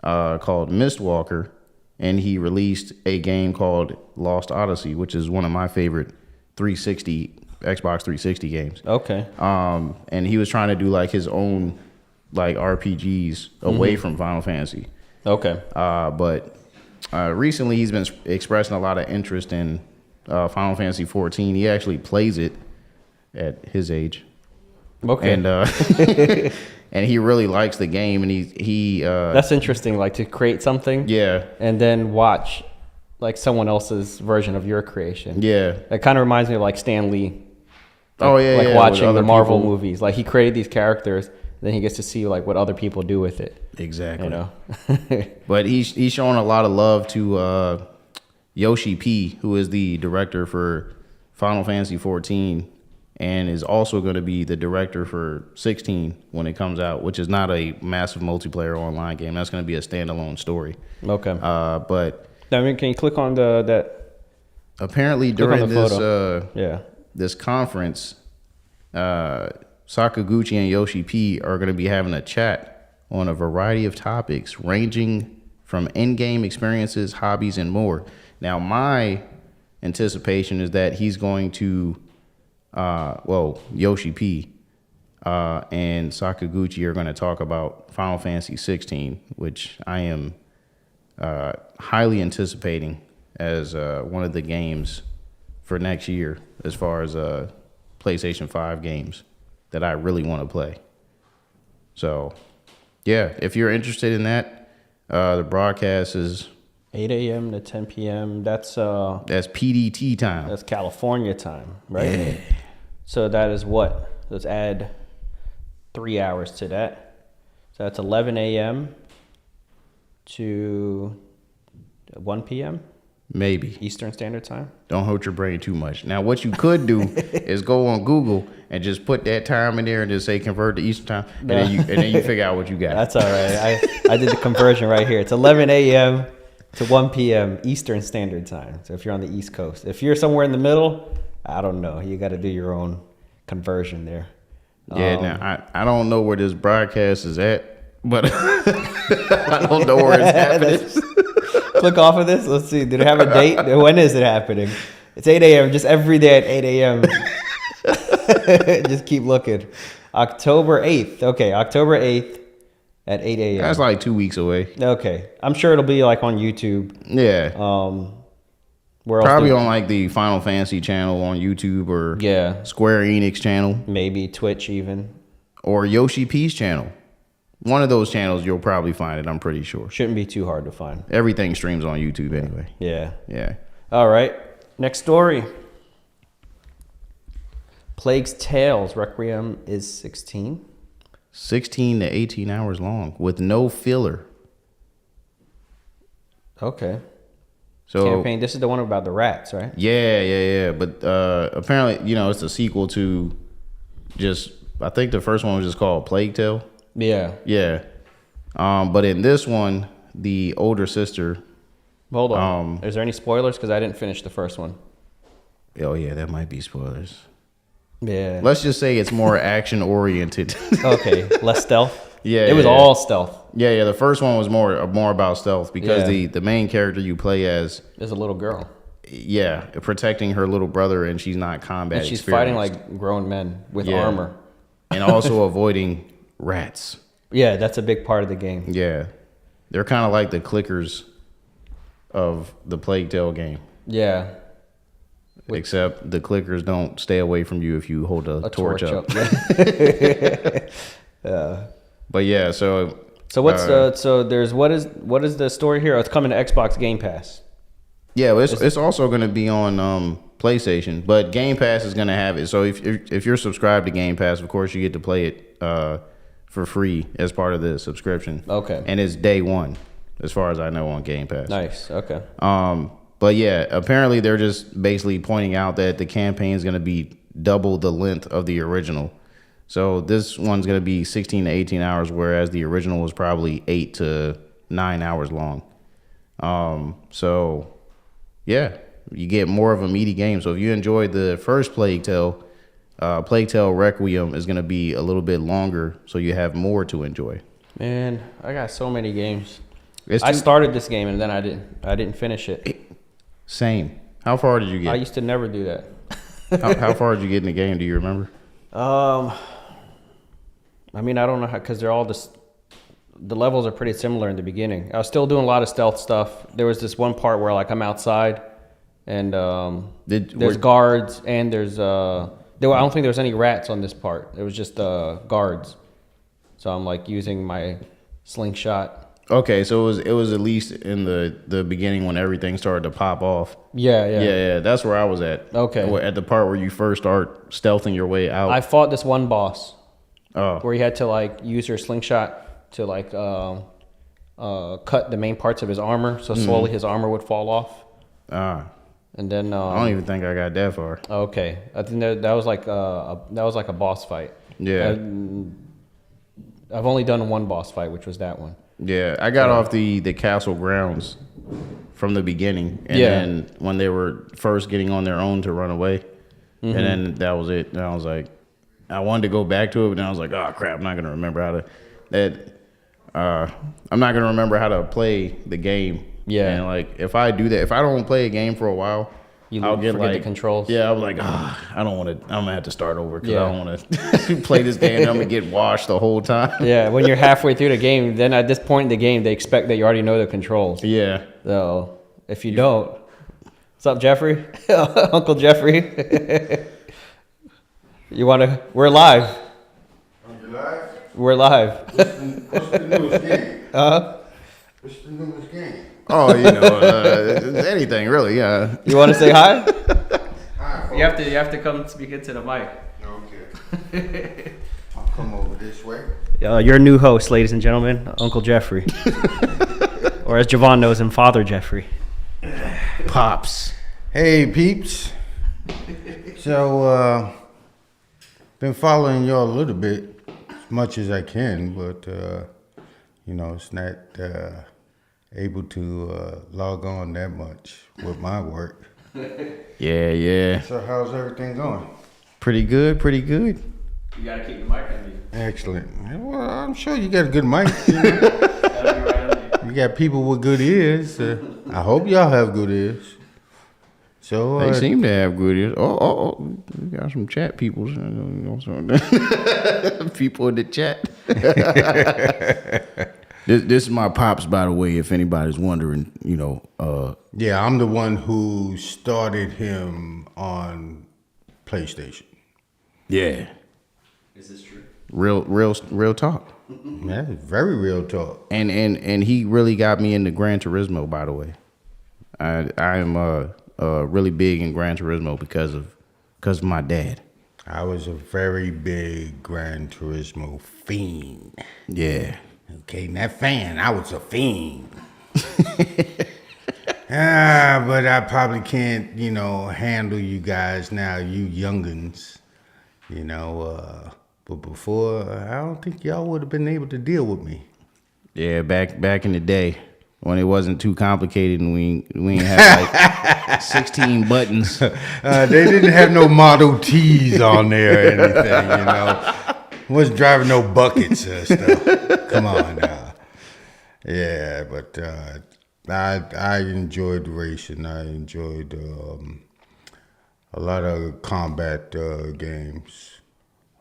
called Mistwalker, and he released a game called Lost Odyssey, which is one of my favorite Xbox 360 games. Okay. And he was trying to do like his own like RPGs away from Final Fantasy. Okay. But recently he's been expressing a lot of interest in Final Fantasy 14. He actually plays it at his age. Okay. And and he really likes the game, and he that's interesting, like to create something. Yeah. And then watch like someone else's version of your creation. Yeah. That kind of reminds me of like Stan Lee. Like watching the Marvel movies. Like he created these characters, then he gets to see like what other people do with it. Exactly. But he's showing a lot of love to Yoshi P, who is the director for Final Fantasy 14 and is also going to be the director for 16 when it comes out, which is not a massive multiplayer online game. That's going to be a standalone story. Okay. But I mean, can you click on that? Apparently during this conference, Sakaguchi and Yoshi P are going to be having a chat on a variety of topics ranging from in-game experiences, hobbies, and more. Now, my anticipation is that he's going to, Yoshi P and Sakaguchi are going to talk about Final Fantasy 16, which I am highly anticipating as one of the games for next year as far as PlayStation 5 games that I really want to play. So, yeah, if you're interested in that, the broadcast is 8 a.m. to 10 p.m. That's PDT time. That's California time, right? Yeah. So that is what? Let's add 3 hours to that. So that's 11 a.m. to 1 p.m. Maybe. Eastern Standard Time. Don't hurt your brain too much. Now, what you could do is go on Google and just put that time in there and just say convert to Eastern time, and then you figure out what you got. That's all right. I did the conversion right here. It's 11 a.m. to 1 p.m. Eastern Standard Time. So if you're on the East Coast, if you're somewhere in the middle, I don't know. You got to do your own conversion there. Yeah. Now I don't know where this broadcast is at, but I don't know where it's happening. Click off of this. Let's see. Did it have a date? When is it happening? It's 8 a.m. Just every day at 8 a.m. Just keep looking. October 8th. Okay, October 8th at 8 a.m. That's like 2 weeks away. Okay. I'm sure it'll be like on YouTube. Yeah. Where else Probably on like the Final Fantasy channel on YouTube or Square Enix channel. Maybe Twitch even. Or Yoshi P's channel. One of those channels, you'll probably find it, I'm pretty sure. Shouldn't be too hard to find. Everything streams on YouTube anyway. Yeah. Yeah. All right. Next story. Plague's Tales Requiem is 16. 16 to 18 hours long with no filler. Okay. So Campaign. This is the one about the rats, right? Yeah. But apparently, it's a sequel to I think the first one was just called Plague Tale. Yeah. Yeah. But in this one, the older sister. Hold on. Is there any spoilers? Because I didn't finish the first one. Oh, yeah, that might be spoilers. Yeah. Let's just say it's more action oriented. Okay. Less stealth? Yeah. It was all stealth. Yeah. The first one was more about stealth because the main character you play as is a little girl. Yeah. Protecting her little brother, and she's not combat and she's experienced. fighting like grown men with armor. And also avoiding rats. Yeah, that's a big part of the game. Yeah. They're kind of like the clickers of the Plague Tale game. Yeah. Except the clickers don't stay away from you if you hold a torch up. But yeah, so what's so there's what is the story here? Oh, it's coming to Xbox Game Pass. Yeah, it's also going to be on PlayStation, but Game Pass is going to have it. So if you're subscribed to Game Pass, of course you get to play it for free as part of the subscription. Okay. And it's day one, as far as I know, on Game Pass. Nice. Okay. But yeah, apparently they're just basically pointing out that the campaign is going to be double the length of the original. So this one's going to be 16 to 18 hours, whereas the original was probably 8 to 9 hours long. So yeah, you get more of a meaty game. So if you enjoyed the first Plague Tale Requiem is going to be a little bit longer, so you have more to enjoy. Man, I got so many games. I started this game and then I didn't finish it. Same. How far did you get? I used to never do that. how far did you get in the game? Do you remember? I mean, I don't know how, because they're all just, the levels are pretty similar in the beginning. I was still doing a lot of stealth stuff. There was this one part where like I'm outside and there's guards and I don't think there was any rats on this part. It was just guards. So I'm like using my slingshot. Okay, so it was at least in the beginning when everything started to pop off. Yeah. That's where I was at. Okay. At the part where you first start stealthing your way out. I fought this one boss. Oh. Where you had to like use your slingshot to like cut the main parts of his armor, so slowly his armor would fall off. And then I don't even think I got that far. Okay, I think that was like a boss fight. Yeah. I've only done one boss fight, which was that one. Yeah, I got off the castle grounds from the beginning, and then when they were first getting on their own to run away, and then that was it. And I was like, I wanted to go back to it, but then I was like, oh crap, I'm not gonna remember how to play the game. Yeah. And like if I do that, if I don't play a game for a while, I'll get forget like the controls. Yeah, I was like, I don't want to. I'm gonna have to start over because I don't want to play this game. And I'm gonna get washed the whole time. Yeah, when you're halfway through the game, then at this point in the game, they expect that you already know the controls. Yeah. So if you don't, what's up, Jeffrey? Uncle Jeffrey. We're live. Are you live? We're live. What's the newest game? What's the newest game? Oh, anything really. Yeah. You want to say hi? Hi. You have to come speak into the mic. Okay. I'll come over this way. Your new host, ladies and gentlemen, Uncle Jeffrey, or as Javon knows him, Father Jeffrey. Pops. Hey, peeps. So, been following y'all a little bit, as much as I can, but, it's not able to log on that much with my work. Yeah. So, how's everything going? Pretty good. You gotta keep the mic on you. Excellent. Well, I'm sure you got a good mic. Gotta be right on you. You got people with good ears. I hope y'all have good ears. So They seem to have good ears. Oh, we got some chat people. People in the chat. This is my pops, by the way, if anybody's wondering, yeah, I'm the one who started him on PlayStation. Yeah. Is this true? Real talk. Yeah, very real talk. And he really got me into Gran Turismo, by the way. I am really big in Gran Turismo because of my dad. I was a very big Gran Turismo fiend. Yeah. Okay, not fan, I was a fiend. But I probably can't, handle you guys now, you youngins. But before, I don't think y'all would have been able to deal with me. Yeah, back in the day when it wasn't too complicated and we ain't have like 16 buttons. They didn't have no Model Ts on there or anything, Wasn't driving no buckets or stuff. Come on now. Yeah, but I enjoyed racing. I enjoyed a lot of combat games.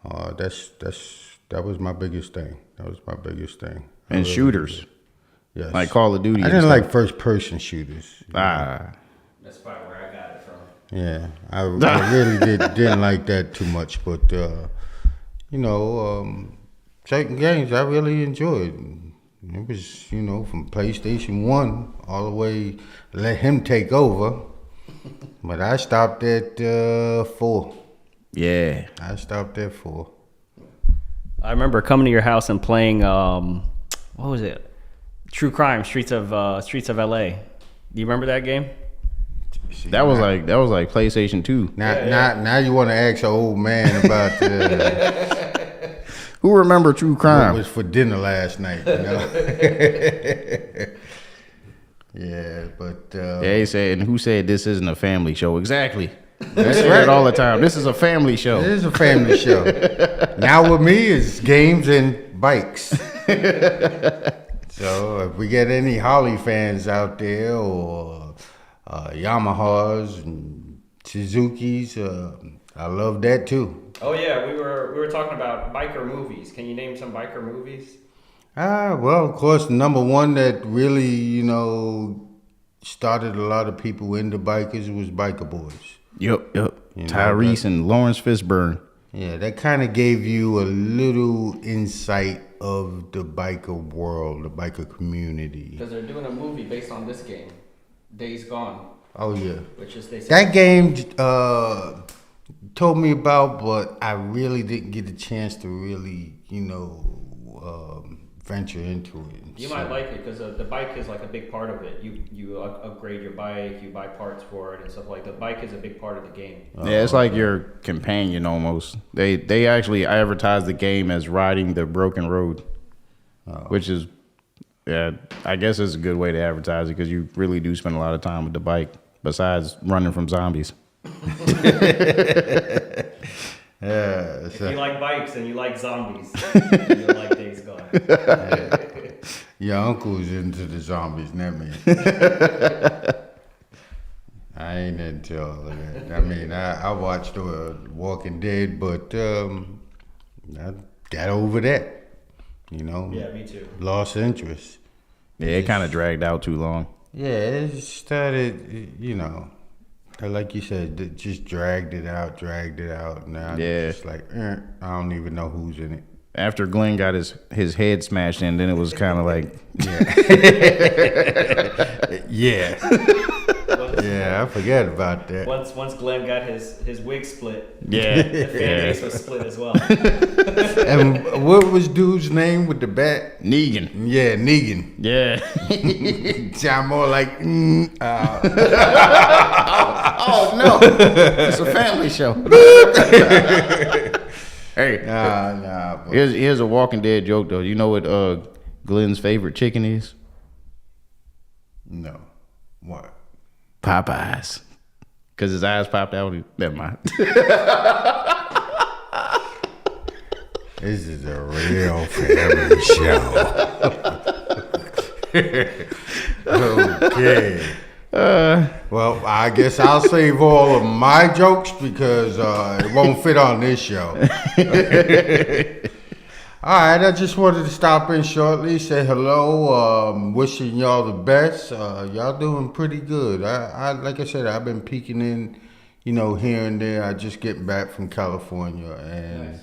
That was my biggest thing. And shooters. Yes. Like Call of Duty. I didn't like first-person shooters. Ah. That's probably where I got it from. Yeah, I really didn't like that too much, but certain games I really enjoyed. It was, from PlayStation 1 all the way, let him take over. But I stopped at 4. Yeah. I stopped at 4. I remember coming to your house and playing, what was it? True Crime, Streets of LA. Do you remember that game? That was like PlayStation 2. Now you want to ask an old man about Who remember True Crime? what was for dinner last night, Yeah, but Yeah, he said, and who said this isn't a family show? Exactly. that's Say right. that all the time. This is a family show. It is a family show. Now with me is games and bikes. So if we get any Harley fans out there or Yamahas and Suzuki's, I love that too. Oh yeah, we were talking about biker movies. Can you name some biker movies? Well, of course, number one that really, started a lot of people into bikers was Biker Boys. Yep. Tyrese and Lawrence Fishburne. Yeah, that kind of gave you a little insight of the biker world, the biker community. Because they're doing a movie based on this game, Days Gone. Oh, yeah. Which is That game told me about, but I really didn't get a chance to really, venture into it. You might like it because the bike is like a big part of it. You upgrade your bike, you buy parts for it and stuff like that. The bike is a big part of the game. Yeah, it's like your companion almost. They actually advertise the game as riding the broken road, which is, yeah, I guess it's a good way to advertise it because you really do spend a lot of time with the bike besides running from zombies. Yeah. If you like bikes and you like zombies, you'll like Days Gone. Your uncle's into the zombies, not me. I ain't into all of that. I mean, I watched Walking Dead, but I got over that. Yeah, me too. Lost interest. Yeah, it kind of dragged out too long. Yeah, it started, like you said, it just dragged it out. Now it's just like, I don't even know who's in it. After Glenn got his head smashed in, then it was kind of like, Yeah. Yeah, I forget about that. Once Glenn got his wig split, Yeah. the fan base was split as well. And what was dude's name with the bat? Negan. Yeah, Negan. Yeah. Sound more like. Oh no, it's a family show. Hey, Nah. But here's a Walking Dead joke though. You know what Glenn's favorite chicken is? no. What? Popeyes. Cause his eyes popped out. Never mind. This is a real family show. Okay. Well, I guess I'll save all of my jokes because it won't fit on this show. All right, I just wanted to stop in shortly, say hello, wishing y'all the best. Y'all doing pretty good. I like I said, I've been peeking in, here and there. I just getting back from California, and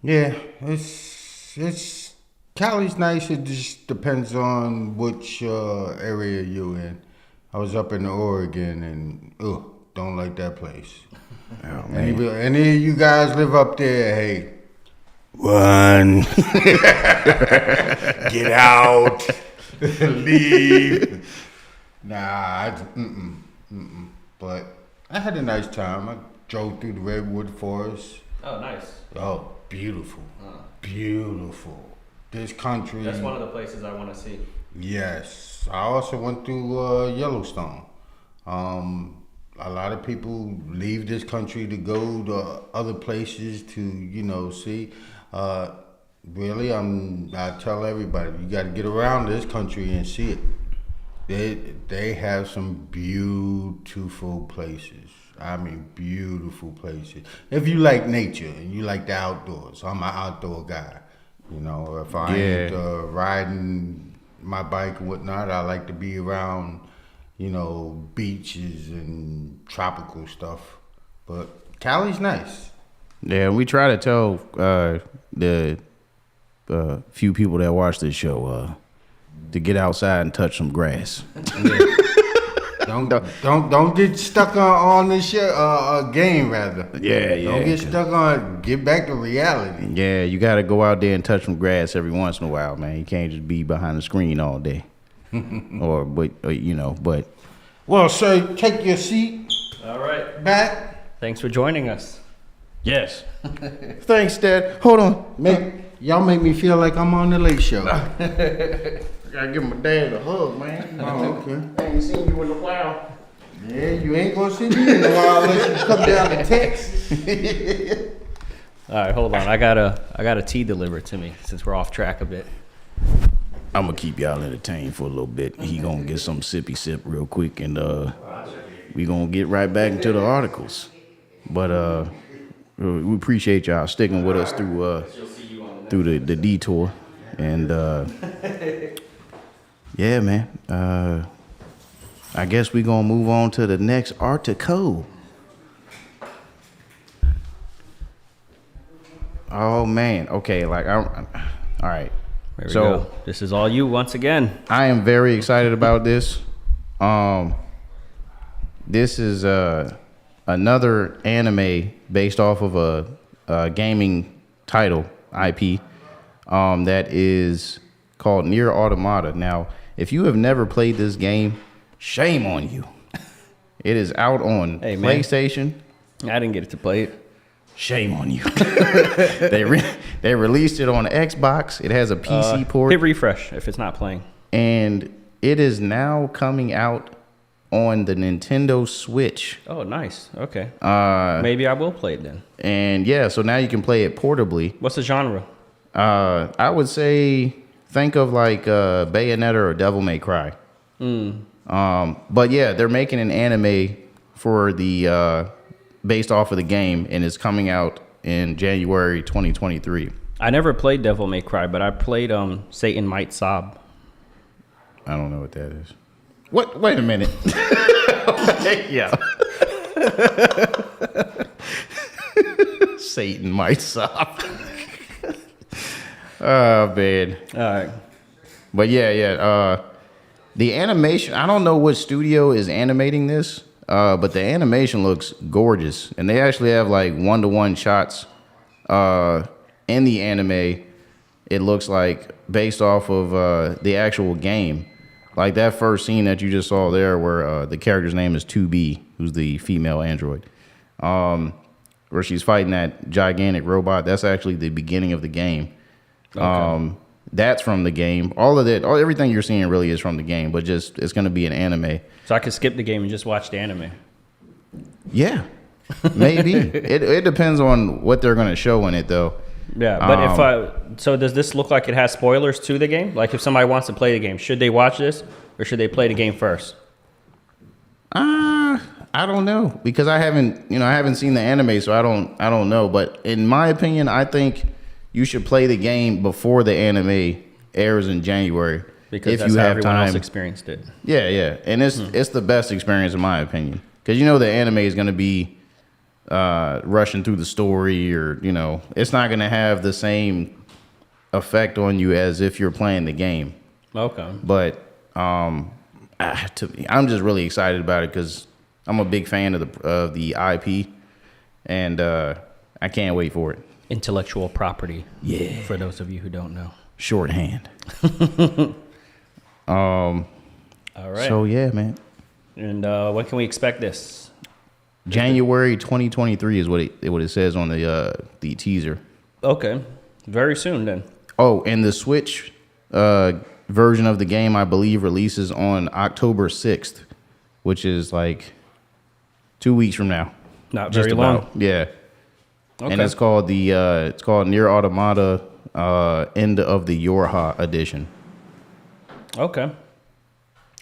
yeah, it's Cali's nice. It just depends on which area you're in. I was up in Oregon, and don't like that place. Oh, man. Any of you guys live up there? Hey. Run. Get out. Leave. Nah, but I had a nice time. I drove through the Redwood Forest. Oh, nice. Oh, beautiful. Beautiful. This country. That's one of the places I want to see. Yes. I also went through Yellowstone. A lot of people leave this country to go to other places to, see. Really, I tell everybody, you got to get around this country and see it. They have some beautiful places. I mean, beautiful places. If you like nature and you like the outdoors, I'm an outdoor guy. If I ain't riding my bike and whatnot, I like to be around, beaches and tropical stuff. But Cali's nice. Yeah, we try to tell the few people that watch this show to get outside and touch some grass. Don't get stuck on this shit, game rather. Yeah. Don't get stuck on. Get back to reality. Yeah, you got to go out there and touch some grass every once in a while, man. You can't just be behind the screen all day. But. Well, sir, take your seat. All right. Back. Thanks for joining us. Yes. Thanks, Dad. Hold on. Y'all make me feel like I'm on the Late Show. Gotta give my dad a hug, man. Oh, okay. I ain't seen you in a while. Yeah, you ain't gonna see me in a while unless you come down to Texas. All right, hold on. I got a tea delivered to me since we're off track a bit. I'm gonna keep y'all entertained for a little bit. He gonna get some sippy sip real quick, and we gonna get right back into the articles. But we appreciate y'all sticking with us through the detour, and yeah, man. I guess we gonna move on to the next article. Oh man. Okay. All right. There we go. This is all you once again. I am very excited about this. This is another anime based off of a gaming title IP that is called Nier Automata. Now, if you have never played this game, shame on you. It is out on PlayStation. I didn't get to play it. Shame on you. They released it on Xbox. It has a PC port. Hit refresh if it's not playing. And it is now coming out on the Nintendo Switch. Oh, nice. Okay. Maybe I will play it then. And yeah, so now you can play it portably. What's the genre? I would say think of like Bayonetta or Devil May Cry. But yeah, they're making an anime for the based off of the game, and it's coming out in January 2023. I never played Devil May Cry, but I played Satan Might Sob. I don't know what that is. What? Wait a minute. Yeah. Satan Might Sob. Oh man. All right. But yeah. The animation, I don't know what studio is animating this, but the animation looks gorgeous. And they actually have like 1-to-1 shots in the anime. It looks like based off of the actual game. Like that first scene that you just saw there where the character's name is 2B, who's the female android. Where she's fighting that gigantic robot. That's actually the beginning of the game. Okay. That's from the game. Everything you're seeing really is from the game, but just it's going to be an anime. So I could skip the game and just watch the anime. Yeah, maybe. it depends on what they're going to show in it, though. Yeah, but so does this look like it has spoilers to the game? Like if somebody wants to play the game, should they watch this or should they play the game first? I don't know because I haven't seen the anime, so I don't know. But in my opinion, I think you should play the game before the anime airs in January because if that's you how have everyone time. else experienced it. Yeah, and it's the best experience in my opinion because the anime is going to be rushing through the story, or it's not going to have the same effect on you as if you're playing the game. Okay, but I'm just really excited about it because I'm a big fan of the IP, and I can't wait for it. Intellectual property. Yeah. For those of you who don't know. Shorthand. All right. So yeah, man. And when can we expect this? January 2023 is what it says on the teaser. Okay. Very soon then. Oh, and the Switch version of the game, I believe, releases on October 6th, which is like 2 weeks from now. Not very long. Yeah. Okay. And it's called Nier Automata End of the Yorha edition. Okay.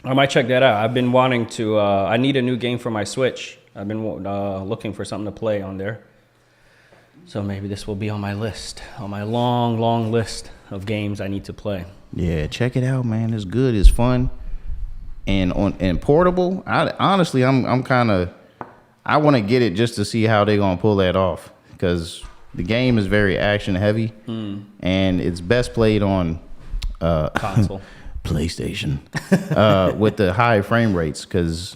I might check that out. I've been wanting to. I need a new game for my Switch. I've been looking for something to play on there. So maybe this will be on my list, on my long, long list of games I need to play. Yeah, check it out, man. It's good. It's fun. And portable. I'm kind of. I want to get it just to see how they're gonna pull that off because the game is very action heavy and it's best played on Console. PlayStation with the high frame rates because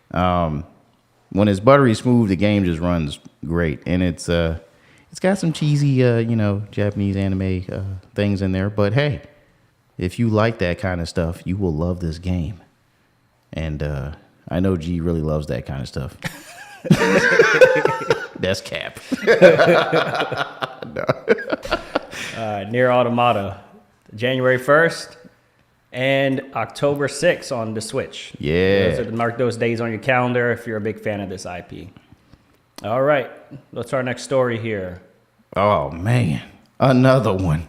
when it's buttery smooth, the game just runs great, and it's got some cheesy Japanese anime things in there. But hey, if you like that kind of stuff, you will love this game, and I know G really loves that kind of stuff. That's cap. Nier Automata, January 1st and October 6th on the Switch. Yeah. Mark those days on your calendar if you're a big fan of this IP. All right. What's our next story here? Oh, man. Another one.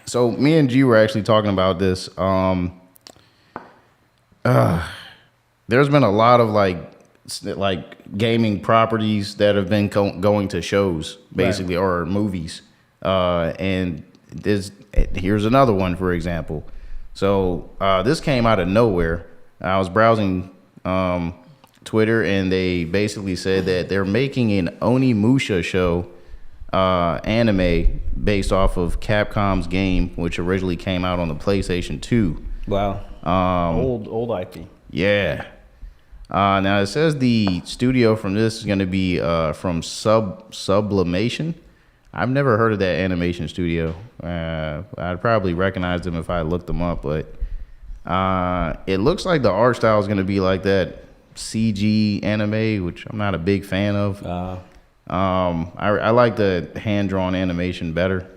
So me and G were actually talking about this. There's been a lot of like gaming properties that have been going to shows basically, right, or movies. And here's another one, for example. So this came out of nowhere. I was browsing Twitter, and they basically said that they're making an Onimusha show anime based off of Capcom's game, which originally came out on the PlayStation 2. Wow. Old IP. Yeah. Now it says the studio from this is going to be from Sublimation. I've never heard of that animation studio. I'd probably recognize them if I looked them up, but it looks like the art style is going to be like that CG anime, which I'm not a big fan of. I like the hand-drawn animation better.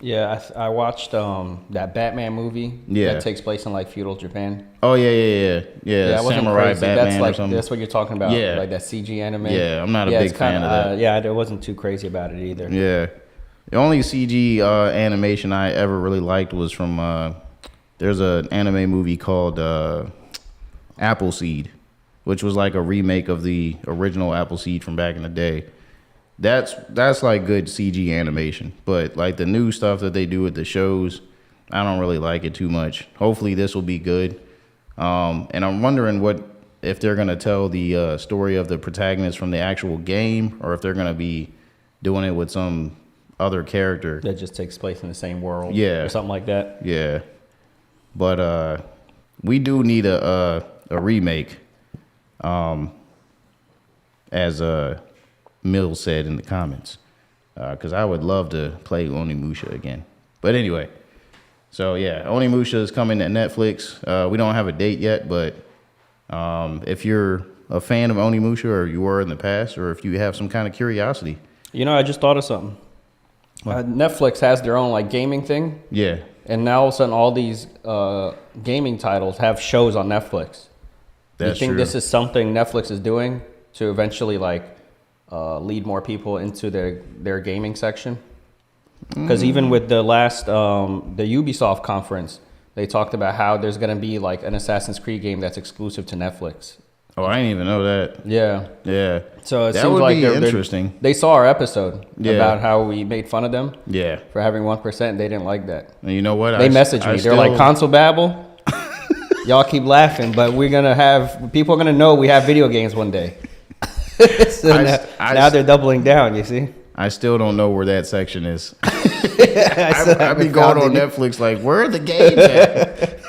Yeah, I watched that Batman movie that takes place in like feudal Japan. Oh yeah. That wasn't Samurai crazy. Batman That's like or something. that's what you're talking about. Yeah, like that CG anime. Yeah, I'm not a big fan of that. Yeah, I wasn't too crazy about it either. Yeah, the only CG animation I ever really liked was from there's an anime movie called Appleseed, which was like a remake of the original Appleseed from back in the day. That's like good CG animation, but like the new stuff that they do with the shows, I don't really like it too much. Hopefully this will be good. And I'm wondering if they're gonna tell the story of the protagonist from the actual game, or if they're gonna be doing it with some other character. That just takes place in the same world. Yeah. Or something like that. Yeah, but we do need a remake. As Mills said in the comments, because I would love to play Onimusha again. But anyway, so yeah, Onimusha is coming to Netflix. We don't have a date yet, but if you're a fan of Onimusha, or you were in the past, or if you have some kind of curiosity. You know, I just thought of something. Netflix has their own like gaming thing. Yeah. And now all of a sudden all these gaming titles have shows on Netflix. That's you think true. this is something Netflix is doing to eventually like lead more people into their gaming section? Because even with the last the Ubisoft conference, they talked about how there's going to be like an Assassin's Creed game that's exclusive to Netflix. Oh, I didn't even know that. Yeah. Yeah. So it that seems would like be interesting. they saw our episode Yeah. about how we made fun of them Yeah. for having 1%. They didn't like that. And you know what? They messaged me. They're like, console babble. Y'all keep laughing, but we're gonna have people are gonna know we have video games one day. So now they're doubling down. You see? I still don't know where that section is. I I be going on Netflix like, where are the games at?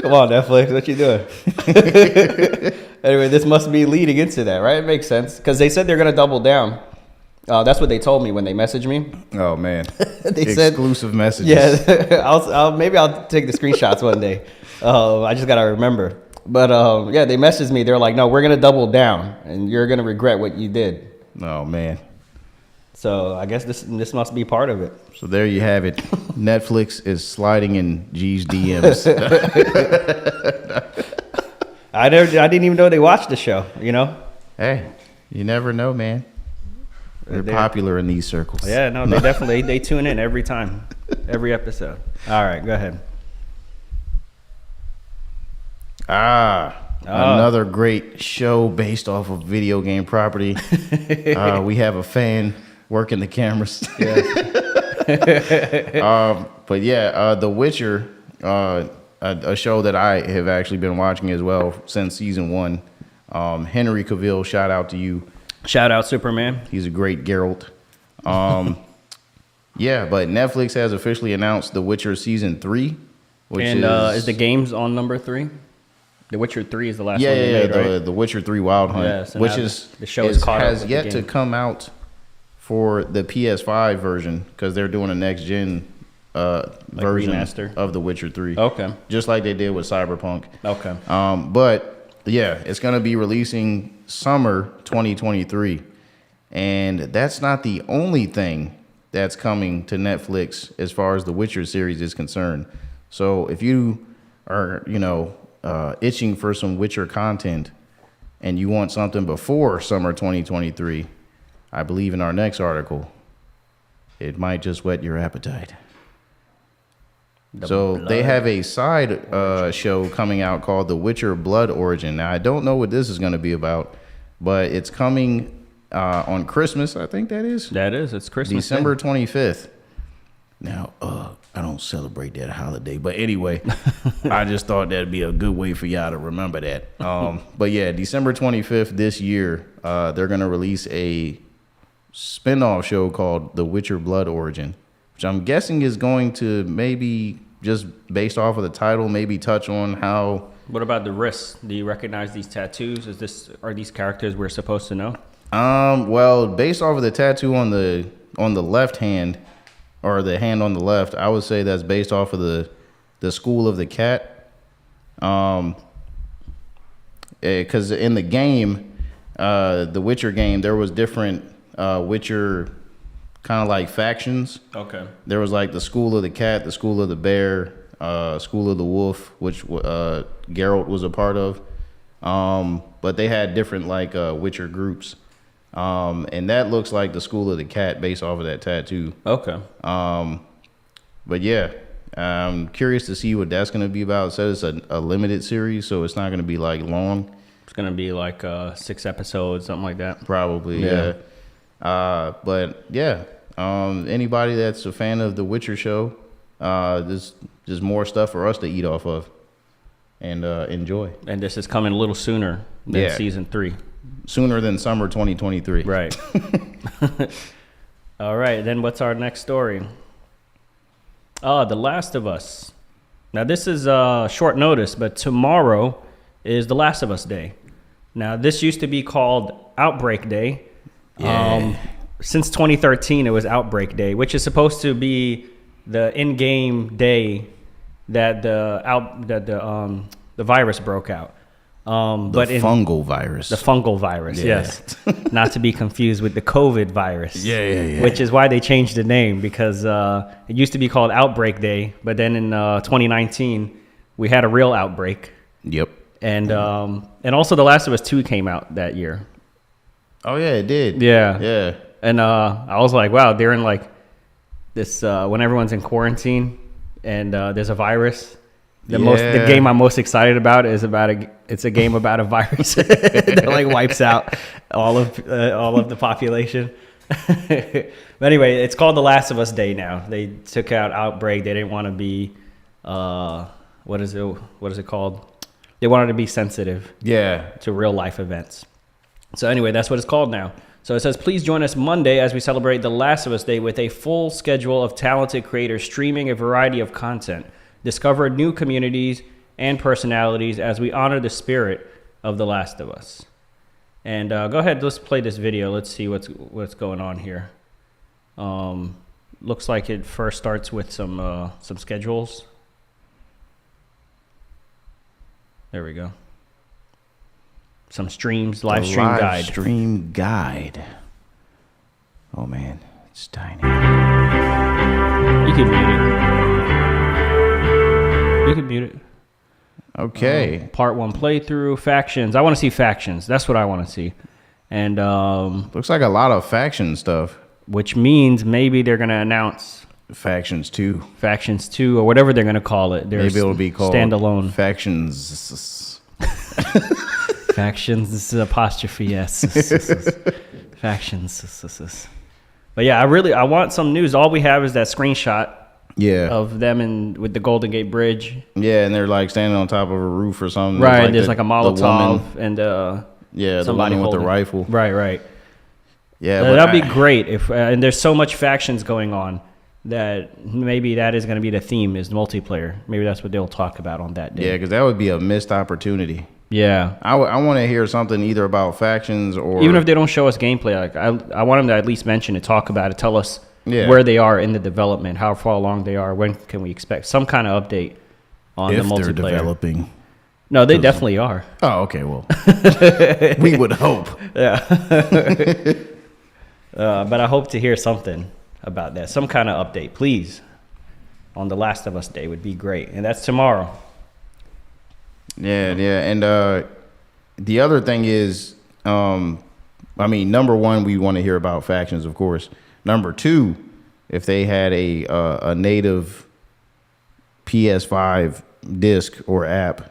Come on, Netflix, what you doing? Anyway, this must be leading into that, right? It makes sense because they said they're gonna double down. That's what they told me when they messaged me. Oh man, They said exclusive messages. Yeah, maybe I'll take the screenshots one day. I just gotta remember. But yeah, they messaged me. They're like, "No, we're gonna double down, and you're gonna regret what you did." Oh man. So I guess this must be part of it. So there you have it. Netflix is sliding in G's DMs. I didn't even know they watched the show. You know? Hey, you never know, man. They're popular in these circles. Yeah, no, they definitely they tune in every time, every episode. All right, go ahead. Another great show based off of video game property. We have a fan working the cameras. But yeah, The Witcher, a show that I have actually been watching as well since season 1. Henry Cavill, shout out to you. Shout out Superman. He's a great Geralt. Yeah, but Netflix has officially announced The Witcher season 3, which is the games on number 3? The Witcher 3 is the last one they made, right? The Witcher 3 Wild Hunt, Yeah, so which now is the show is caught up has with yet the to game. come out for the PS5 version because they're doing a next gen version remaster? of The Witcher 3. Okay. Just like they did with Cyberpunk. Okay. But yeah, it's going to be releasing summer 2023. And that's not the only thing that's coming to Netflix as far as the Witcher series is concerned. So if you are, itching for some Witcher content and you want something before summer 2023, I believe in our next article, it might just whet your appetite. They have a side show coming out called The Witcher Blood Origin. Now, I don't know what this is going to be about, but it's coming on Christmas, I think that is. That is. It's Christmas. December 25th. Now, I don't celebrate that holiday, but anyway, I just thought that'd be a good way for y'all to remember that. But yeah, December 25th this year, they're going to release a spin-off show called The Witcher Blood Origin, which I'm guessing is going to maybe just based off of the title, maybe touch on how. What about the wrists? Do you recognize these tattoos? Are these characters we're supposed to know? Well, based off of the tattoo on the left hand, or the hand on the left, I would say that's based off of the School of the Cat. Because in the game, the Witcher game, there was different Witcher kind of like factions. Okay. There was like the School of the Cat, the School of the Bear, School of the Wolf, which Geralt was a part of. But they had different like Witcher groups. And that looks like the School of the Cat based off of that tattoo. Okay. But yeah, I'm curious to see what that's going to be about. It says it's a limited series, so it's not going to be like long. It's going to be like 6 episodes, something like that. Probably, yeah. But yeah, anybody that's a fan of the Witcher show, there's more stuff for us to eat off of and enjoy. And this is coming a little sooner than season 3. Sooner than summer 2023. Right. All right, then what's our next story? Oh, The Last of Us. Now, this is short notice, but tomorrow is The Last of Us Day. Now, this used to be called Outbreak Day. Yeah. Since 2013, it was Outbreak Day, which is supposed to be the in-game day that the virus broke out. But Fungal virus. the fungal virus, Yeah. yes, not to be confused with the COVID virus. Yeah. Which is why they changed the name, because it used to be called Outbreak Day, but then in 2019 we had a real outbreak, Yep. and also The Last of Us 2 came out that year. Oh yeah, it did. Yeah. Yeah. And I was like, wow, they're in like this when everyone's in quarantine and there's a virus. The game I'm most excited about is it's a game about a virus that like wipes out all of the population. But anyway, it's called The Last of Us Day now. They took out Outbreak. They didn't want to be what is it called? They wanted to be sensitive Yeah. to real life events. So anyway, that's what it's called now. So it says, please join us Monday as we celebrate The Last of Us Day with a full schedule of talented creators streaming a variety of content. Discover new communities and personalities as we honor the spirit of The Last of Us. And go ahead, let's play this video. Let's see what's going on here. Looks like it first starts with some schedules. There we go. Some streams, live stream guide. Stream guide. Oh man, it's tiny. You can mute it. You can mute it. Okay. Part 1 playthrough, factions. I want to see factions. That's what I want to see. And Looks like a lot of faction stuff. which means maybe they're going to announce Factions 2. factions 2 or whatever they're going to call it. Maybe it'll be called standalone Factions. factions. This is apostrophe yes. Factions. But yeah, I want some news. All we have is that screenshot Yeah. of them with the Golden Gate Bridge. Yeah, and they're like standing on top of a roof or something. Right. There's like a the Molotov woman- and Yeah, the somebody woman with the holding- rifle. Right. Yeah, but That'd be great if and there's so much factions going on that maybe that is going to be the theme is multiplayer. Maybe that's what they'll talk about on that day. Yeah, because that would be a missed opportunity. Yeah. I want to hear something either about factions or Even if they don't show us gameplay, like I want them to at least mention it, talk about it, tell us Yeah. where they are in the development, how far along they are, when can we expect some kind of update on if the they're multiplayer. developing. No, they definitely are. Oh, okay. Well, we would hope. But I hope to hear something about that, some kind of update, please. On The Last of Us Day would be great, and that's tomorrow. Yeah, and the other thing is, I mean, number one, we want to hear about factions, of course. Number two, if they had a native PS5 disc or app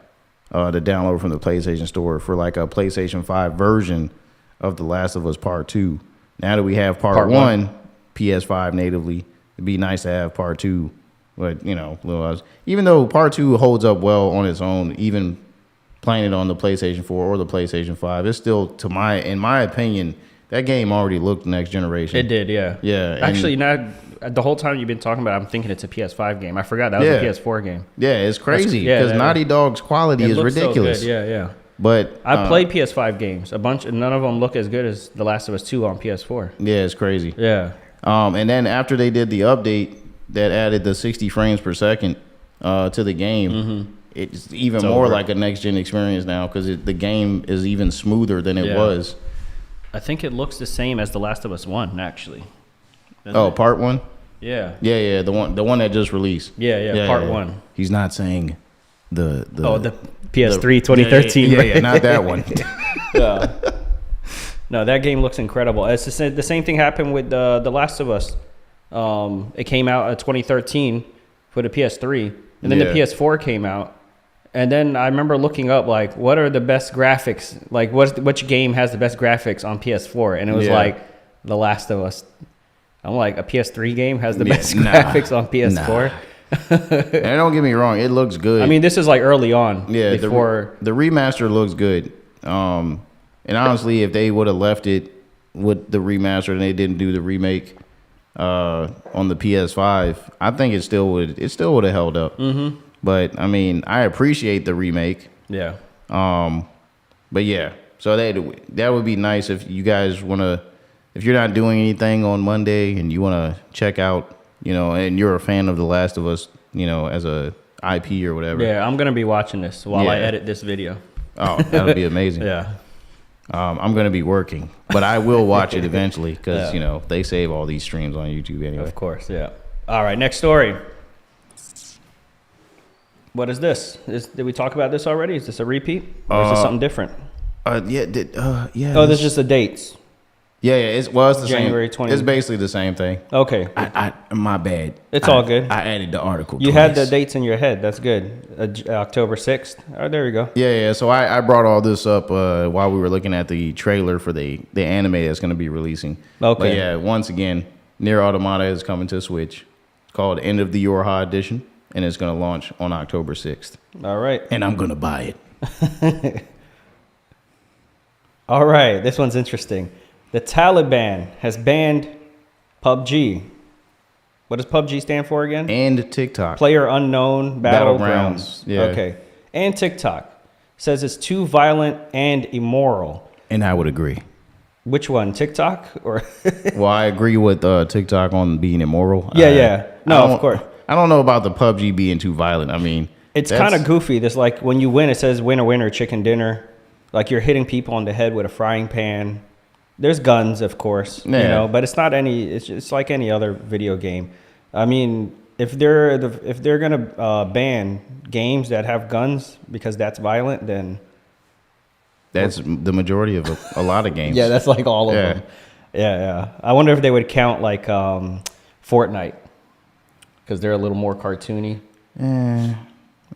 to download from the PlayStation Store for like a PlayStation 5 version of The Last of Us Part 2. Now that we have Part 1 PS5 natively, it'd be nice to have Part 2. But, you know, even though Part 2 holds up well on its own, even playing it on the PlayStation 4 or the PlayStation 5, it's still, in my opinion, that game already looked next generation. It did, yeah. Yeah. Actually, now the whole time you've been talking about it, I'm thinking it's a PS5 game. I forgot that was a PS4 game. Yeah, it's crazy yeah, because that- Naughty Dog's quality It is looks ridiculous. So good. Yeah. But I played PS5 games, a bunch, and none of them look as good as The Last of Us 2 on PS4. yeah, it's crazy. Yeah. And then after they did the update that added the 60 frames per second to the game, it's even more over. like a next gen experience now because the game is even smoother than it Yeah. was. I think it looks the same as The Last of Us 1, actually. Doesn't Oh, it? part 1? Yeah. Yeah, the one that just released. Yeah, part 1. He's not saying the PS3 2013. Yeah, not that one. No, that game looks incredible. It's the same thing happened with The Last of Us. It came out in 2013 for the PS3, and then the Yeah. PS4 came out. And then I remember looking up, like, what are the best graphics? Like, which game has the best graphics on PS4? And it was Yeah. like The Last of Us. I'm like, a PS3 game has the Yeah, best nah, graphics on PS4? And don't get me wrong, it looks good. I mean, this is like early on. yeah, Before. the remaster looks good. And honestly, if they would have left it with the remaster and they didn't do the remake, on the PS5, I think it still would have held up. Mm-hmm. But I mean, I appreciate the remake. Yeah. But yeah, so that would be nice if you guys want to, if you're not doing anything on Monday and you want to check out, and you're a fan of The Last of Us, as a IP or whatever. Yeah, I'm gonna be watching this while I Yeah. edit this video. Oh, that would be amazing. Yeah. I'm going to be working, but I will watch it eventually because, Yeah. they save all these streams on YouTube anyway. Of course, yeah. All right, next story. What is this? Did we talk about this already? Is this a repeat? Or is this something different? Yeah. Oh, this is just the dates. Yeah. It's the January same. 20. It's basically the same thing. Okay. My bad. It's all good. I added the article. You twice. had the dates in your head. That's good. October 6th. Oh, there you go. Yeah. So I brought all this up while we were looking at the trailer for the anime that's going to be releasing. Okay. But yeah, once again, Nier Automata is coming to Switch. It's called End of the Yorha Edition, and it's going to launch on October 6th. All right. And I'm going to buy it. All right. This one's interesting. The Taliban has banned PUBG. What does PUBG stand for again? And TikTok. Player Unknown Battlegrounds. Battlegrounds, yeah. Okay. And TikTok says it's too violent and immoral. And I would agree. Which one? TikTok or? Well, I agree with TikTok on being immoral. Yeah. No, of course. I don't know about the PUBG being too violent. I mean, It's kind of goofy. This like when you win, it says winner, winner, chicken dinner. Like you're hitting people on the head with a frying pan. There's guns, of course, Yeah. but it's not any. It's just like any other video game. I mean, if they're gonna ban games that have guns because that's violent, then that's the majority of a lot of games. yeah, that's like all of Yeah. them. Yeah. I wonder if they would count like Fortnite because they're a little more cartoony. I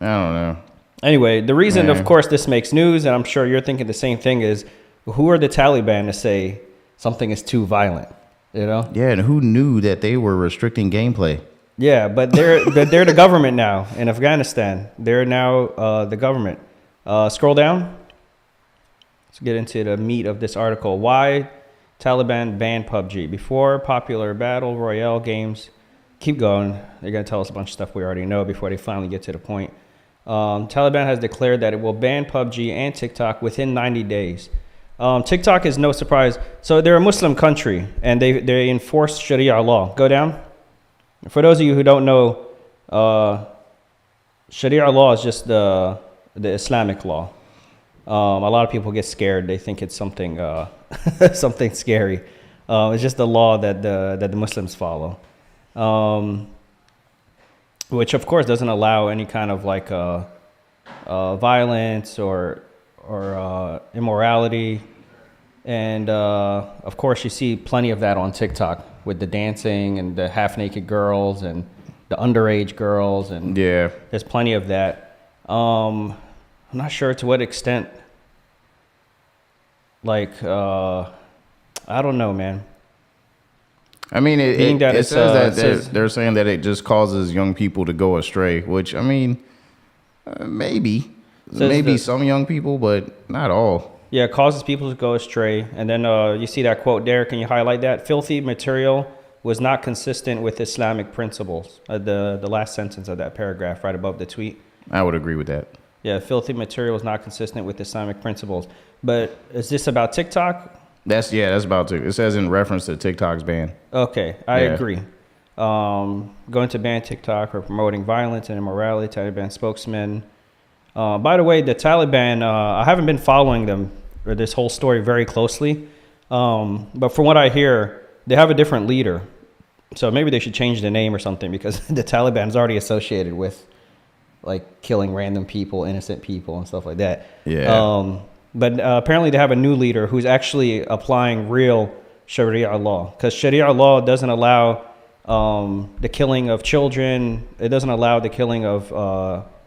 don't know. Anyway, the reason, Yeah. of course, this makes news, and I'm sure you're thinking the same thing, is who are the Taliban to say something is too violent? Yeah, and who knew that they were restricting gameplay? Yeah, but they're the government now in Afghanistan. They're now the government. Scroll down. Let's get into the meat of this article. Why Taliban banned PUBG? Before popular battle royale games. Keep going. They're going to tell us a bunch of stuff we already know before they finally get to the point. Taliban has declared that it will ban PUBG and TikTok within 90 days. TikTok is no surprise. So they're a Muslim country, and they enforce Sharia law. Go down. For those of you who don't know, Sharia law is just the Islamic law. A lot of people get scared. They think it's something something scary. It's just the law that the Muslims follow. Which of course doesn't allow any kind of like violence or immorality, and of course you see plenty of that on TikTok with the dancing and the half-naked girls and the underage girls, and Yeah. there's plenty of that. I'm not sure to what extent. Like I don't know, man. I mean, Being it that it it's, says that it says- they're saying that it just causes young people to go astray, which, I mean, maybe. Says Maybe that- some young people, but not all. Yeah, it causes people to go astray. And then you see that quote there. Can you highlight that? Filthy material was not consistent with Islamic principles. The last sentence of that paragraph right above the tweet. I would agree with that. Yeah, filthy material is not consistent with Islamic principles. But is this about TikTok? That's about to. It says in reference to TikTok's ban. Okay, I Yeah. agree. Going to ban TikTok for promoting violence and immorality, Taliban spokesman. By the way, the Taliban, I haven't been following them or this whole story very closely. But from what I hear, they have a different leader. So maybe they should change the name or something, because the Taliban is already associated with like killing random people, innocent people and stuff like that. Yeah. But apparently they have a new leader who's actually applying real Sharia law, because Sharia law doesn't allow the killing of children. It doesn't allow the killing of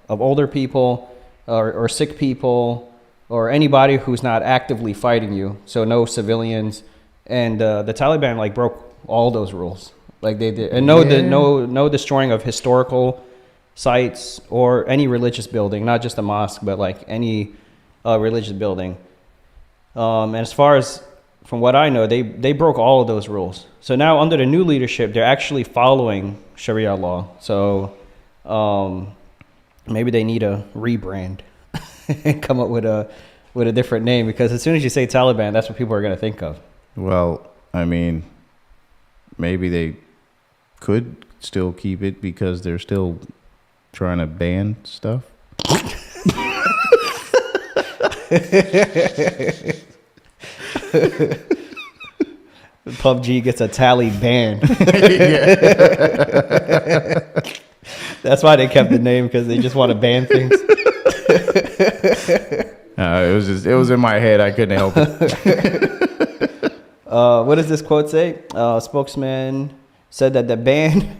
older people or sick people or anybody who's not actively fighting you. So no civilians. And the Taliban like broke all those rules. Like they did, and no destroying of historical sites or any religious building, not just a mosque, but like any religious building. And as far as from what I know, they broke all of those rules. So now under the new leadership, they're actually following Sharia law. So maybe they need a rebrand and come up with a different name, because as soon as you say Taliban, that's what people are going to think of. Well, I mean, maybe they could still keep it because they're still trying to ban stuff. PUBG gets a Taliban. That's why they kept the name, because they just want to ban things. It was in my head. I couldn't help it. What does this quote say? Spokesman said that the ban.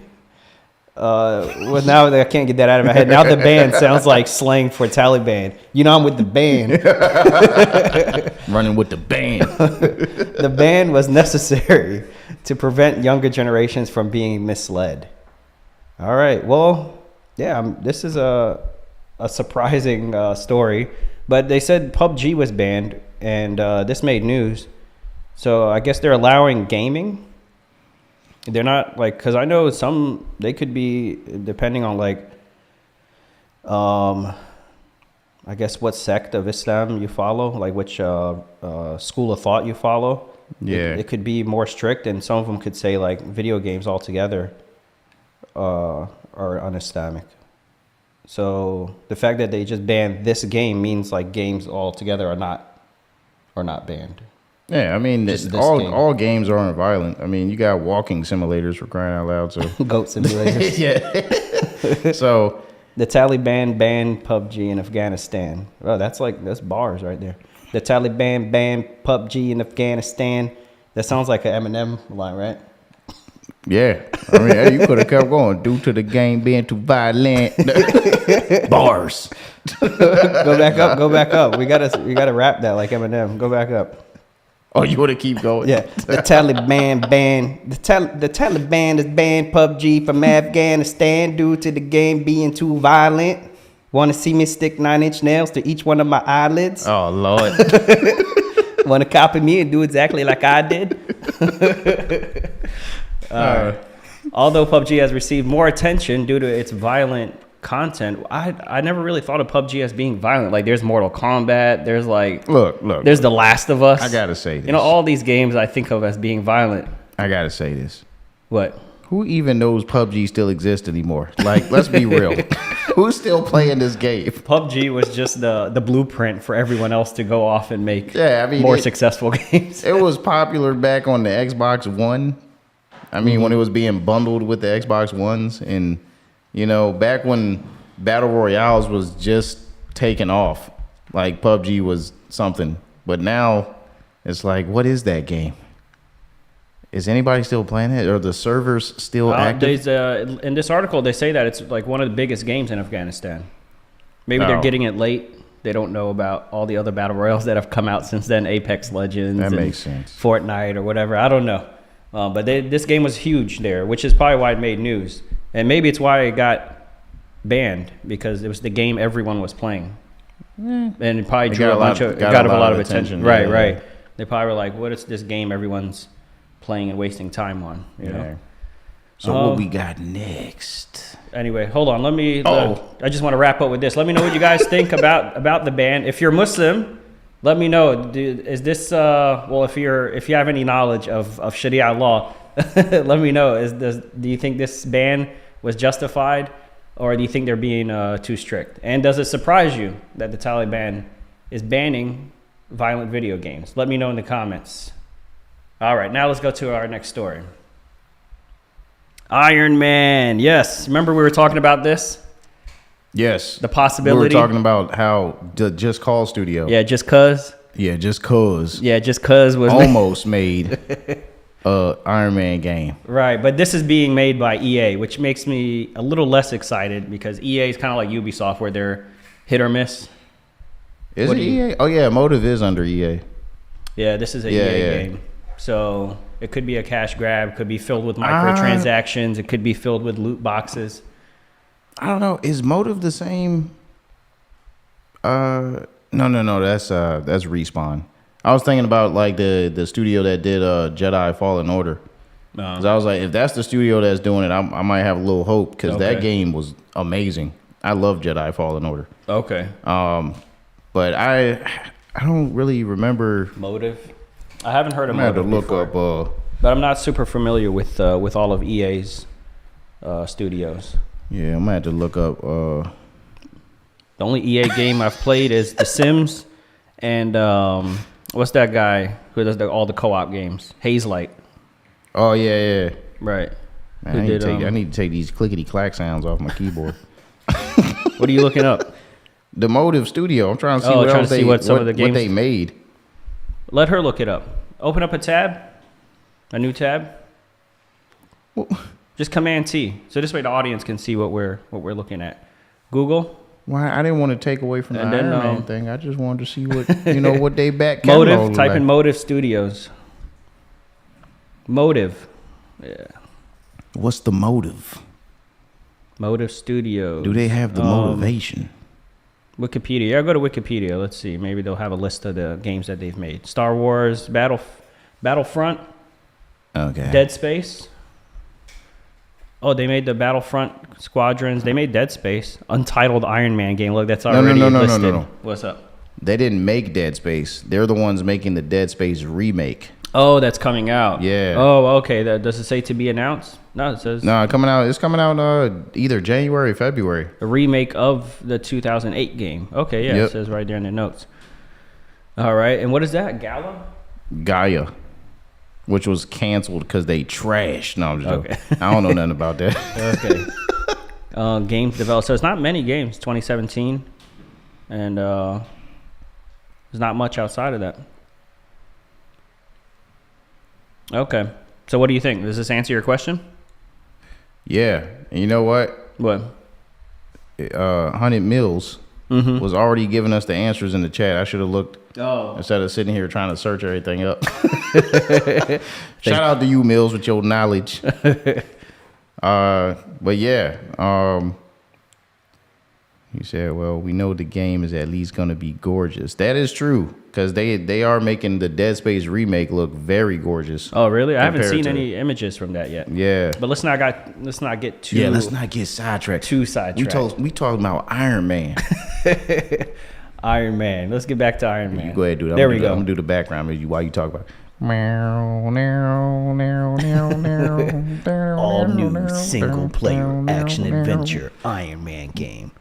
Well, now I can't get that out of my head. Now the ban sounds like slang for Taliban. You know, I'm with the ban. Running with the band. The ban was necessary to prevent younger generations from being misled. All right. Well, yeah, this is a surprising story, but they said PUBG was banned, and this made news. So I guess they're allowing gaming. They're not like, because I know some, they could be depending on like, I guess what sect of Islam you follow, like which school of thought you follow. Yeah. It could be more strict, and some of them could say like video games altogether are un-Islamic. So the fact that they just banned this game means like games altogether are not banned. Yeah, I mean, This all games aren't violent. I mean, you got walking simulators, for crying out loud. So Goat simulators. yeah. So the Taliban banned PUBG in Afghanistan. Oh, that's bars right there. The Taliban banned PUBG in Afghanistan. That sounds like an Eminem line, right? yeah, I mean, hey, you could have kept going. Due to the game being too violent. Bars. Go back up. We gotta rap that like Eminem. Go back up. Oh, you want to keep going? Yeah, the Taliban has banned PUBG from Afghanistan due to the game being too violent. Want to see me stick 9-inch nails to each one of my eyelids? Oh Lord. Want to copy me and do exactly like I did? Although PUBG has received more attention due to its violent content, I never really thought of PUBG as being violent. Like there's Mortal Kombat, there's like Look. there's The Last of Us. I gotta say this. You know, all these games I think of as being violent. I gotta say this. What? Who even knows PUBG still exists anymore? Like, let's be real. Who's still playing this game? PUBG was just the blueprint for everyone else to go off and make more successful games. It was popular back on the Xbox One. I mean, when it was being bundled with the Xbox Ones, and you know, back when Battle Royales was just taking off, like PUBG was something. But now it's like, what is that game? Is anybody still playing it? Are the servers still active? In this article, they say that it's like one of the biggest games in Afghanistan. Maybe they're getting it late. They don't know about all the other battle royales that have come out since then, Apex Legends, that makes sense. Fortnite or whatever. I don't know. But this game was huge there, which is probably why it made news. And maybe it's why it got banned, because it was the game everyone was playing. And it probably got a lot of attention. Right, yeah. right. They probably were like, what is this game everyone's playing and wasting time on? You know? So what we got next? Anyway, hold on. I just want to wrap up with this. Let me know what you guys think about the ban. If you're Muslim, let me know. Is this if you have any knowledge of Sharia law, let me know. Do you think this ban was justified, or do you think they're being too strict? And does it surprise you that the Taliban is banning violent video games? Let me know in the comments. All right, now let's go to our next story. Iron Man. Yes, remember we were talking about this? Yes. The possibility. We were talking about how the Just Cause studio. Yeah, just cause. Yeah, Just Cause. Yeah, just cause was almost made Iron Man game. Right, but this is being made by EA, which makes me a little less excited, because EA is kind of like Ubisoft, where they're hit or miss. Is it EA? Oh yeah, Motive is under EA. Yeah, this is a EA game. So it could be a cash grab, could be filled with microtransactions, it could be filled with loot boxes. I don't know. Is Motive the same? No. That's Respawn. I was thinking about like the studio that did Jedi Fallen Order. 'Cause I was like, if that's the studio that's doing it, I might have a little hope because that game was amazing. I love Jedi Fallen Order. Okay. But I don't really remember. Motive. I haven't heard of I'm gonna have to Motive look before, up. but I'm not super familiar with all of EA's studios. Yeah, I'm gonna have to look up. The only EA game I've played is The Sims, and what's that guy who does all the co-op games? Hazelight. Oh yeah. Right. Man, I need to take these clickety clack sounds off my keyboard. What are you looking up? The Motive Studio. I'm trying to see what some of the games what they made. Let her look it up. Open up a tab, a new tab. Well, Just Command T, so this way the audience can see what we're looking at. Google. why I didn't want to take away from the And then, Iron Man thing. I just wanted to see what what they back catalog Motive. look Type like. in Motive Studios. Motive. Yeah. What's the motive? Motive Studios. Do they have the motivation? Wikipedia. Yeah, go to Wikipedia. Let's see. Maybe they'll have a list of the games that they've made. Star Wars, Battlefront, Okay. Dead Space. Oh, they made the Battlefront Squadrons. They made Dead Space. Untitled Iron Man game. Look, that's already listed. No. What's up? They didn't make Dead Space. They're the ones making the Dead Space remake. Oh, that's coming out. Yeah. Oh, okay. Does it say to be announced? No, it says No, it's coming out either January or February. a remake of the 2008 game. Okay, yeah, Yep. it says right there in the notes. All right, and what is that? Gala? Gaia, which was canceled because they trashed. No, I'm just joking. Okay. I don't know nothing about that. Okay. Games developed. So it's not many games. 2017, and there's not much outside of that. Okay. So what do you think? Does this answer your question? Yeah, and you know what? What? 100 Mills was already giving us the answers in the chat. I should have looked instead of sitting here trying to search everything up. Shout out to you, Mills, with your knowledge. But yeah, he said, well, we know the game is at least going to be gorgeous. That is true, because they are making the Dead Space remake look very gorgeous. Oh, really? I haven't seen compared to- any images from that yet. Yeah. But let's not get too. Yeah, let's not get sidetracked. Too sidetracked. We talking about Iron Man. Iron Man. Let's get back to Iron Man. You go ahead, dude. There we I'm go. gonna do the background music while you talk about it. All new single player action adventure Iron Man game.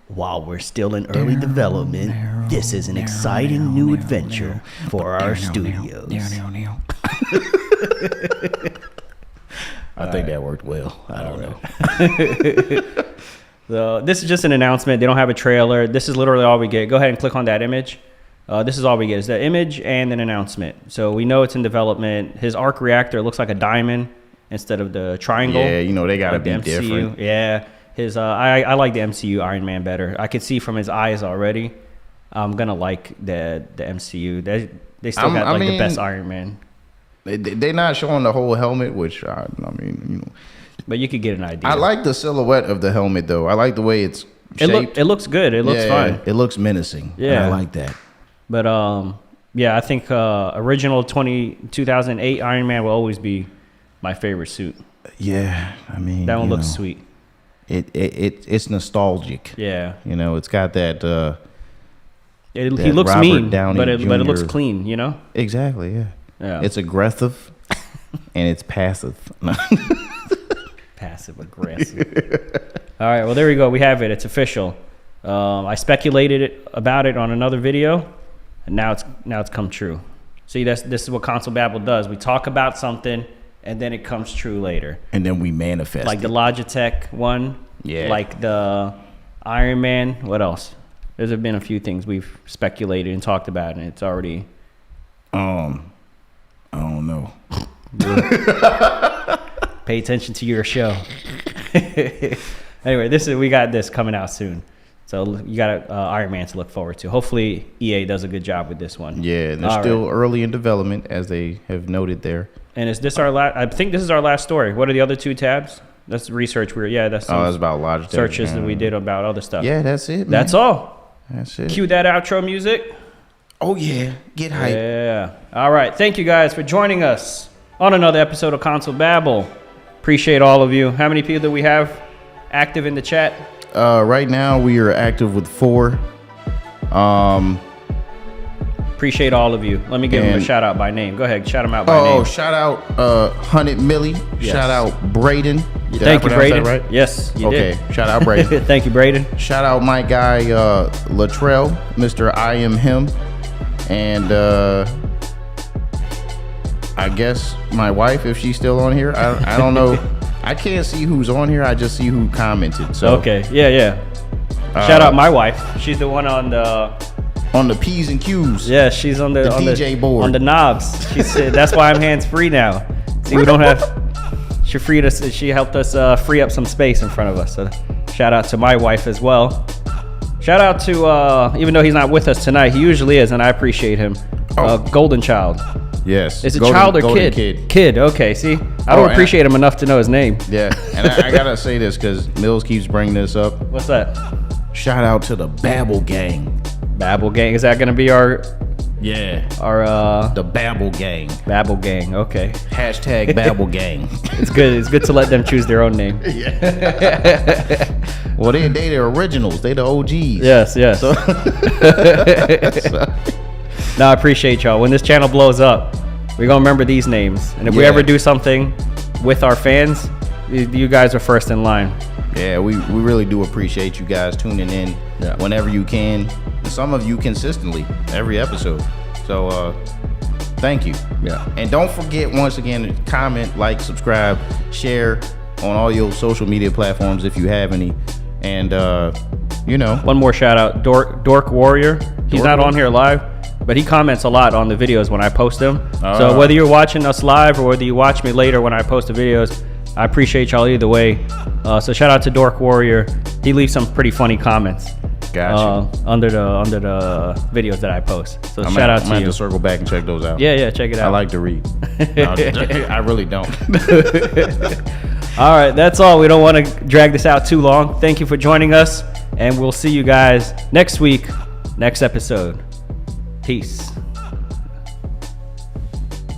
While we're still in early development, this is an exciting new adventure for our studios. I think that worked well. I don't know. So this is just an announcement. They don't have a trailer. This is literally all we get. Go ahead and click on that image. This is all we get is the image and an announcement. So we know it's in development. His arc reactor looks like a diamond instead of the triangle. Yeah, they gotta like be the MCU. different. Yeah, his I like the MCU Iron Man better. I could see from his eyes already. I'm gonna like the MCU. They still got the best Iron Man. They're not showing the whole helmet, which But you could get an idea. I like the silhouette of the helmet though. I like the way it's shaped. It looks good. It looks fine. It looks menacing. Yeah. I like that. But yeah, I think original 2008 Iron Man will always be my favorite suit. Yeah, I mean That one looks sweet. It's nostalgic. Yeah, It's got that. he that looks Robert mean, Downey but it looks Jr. clean. Exactly. Yeah. Yeah. It's aggressive, and it's passive. Passive aggressive. All right, well there we go. We have it. It's official. I speculated about it on another video, and now it's come true. See, this is what Console Babble does. We talk about something, and then it comes true later. And then we manifest. Like the Logitech one. Yeah. Like the Iron Man. What else? There's been a few things we've speculated and talked about, and it's already. I don't know. Pay attention to your show. Anyway, we got this coming out soon. So you got Iron Man to look forward to. Hopefully EA does a good job with this one. Yeah, and they're All still right. early in development, as they have noted there. And is this our last? I think this is our last story. What are the other two tabs? That's research. That's That's about Logitech. searches that we did about other stuff. Yeah, that's it, man. That's all. That's it. Cue that outro music. Oh yeah, get hype. Yeah. All right. Thank you guys for joining us on another episode of Console Babble. Appreciate all of you. How many people do we have active in the chat? Right now we are active with 4. Appreciate all of you. Let me give them a And- shout out by name. Go ahead, shout them out by name. Oh, shout out 100 Millie. Yes. Shout out Braden. Did I Thank you, pronounce that Braden. right? Yes, you Okay, did. shout out Braden. Thank you, Braden. Shout out my guy Latrell, Mr. I Am Him, and I guess my wife, if she's still on here. I don't know. I can't see who's on here. I just see who commented. So Okay. Yeah. Shout out my wife. She's the one on the. on the P's and Q's. Yeah, she's on the DJ board. on the knobs. She said that's why I'm hands free now. See, we don't have. She freed us. She helped us free up some space in front of us. So shout out to my wife as well. Shout out to even though he's not with us tonight, he usually is, and I appreciate him. Golden Child. Yes. Is it Golden- child or Golden kid? Kid. Okay. See, I don't and appreciate him enough to know his name. Yeah, and I gotta say this because Mills keeps bringing this up. What's that? Shout out to the Babble Gang. Babble Gang. Is that gonna be our Yeah, the Babble Gang. Babble Gang? Okay. Hashtag Babble Gang. It's good. It's good to let them choose their own name. Well, they the originals. They the OGs. Yes. No, I appreciate y'all. When this channel blows up, we're gonna remember these names. And if we Yeah. ever do something with our fans, you guys are first in line. Yeah, we really do appreciate you guys tuning in whenever you can. And some of you consistently every episode. So thank you. Yeah. And don't forget, once again, to comment, like, subscribe, share on all your social media platforms if you have any. And One more shout out, Dork Warrior. He's Dork not on Warrior? here live, but he comments a lot on the videos when I post them. Ah. So whether you're watching us live or whether you watch me later when I post the videos, I appreciate y'all either way. So shout out to Dork Warrior. He leaves some pretty funny comments. Gotcha. Under the videos that I post. So I'm shout out I'm to have you. to circle back and check those out. Yeah, check it out. I like to read. No, I really don't. All right, that's all. We don't want to drag this out too long. Thank you for joining us, and we'll see you guys next week, next episode. Peace.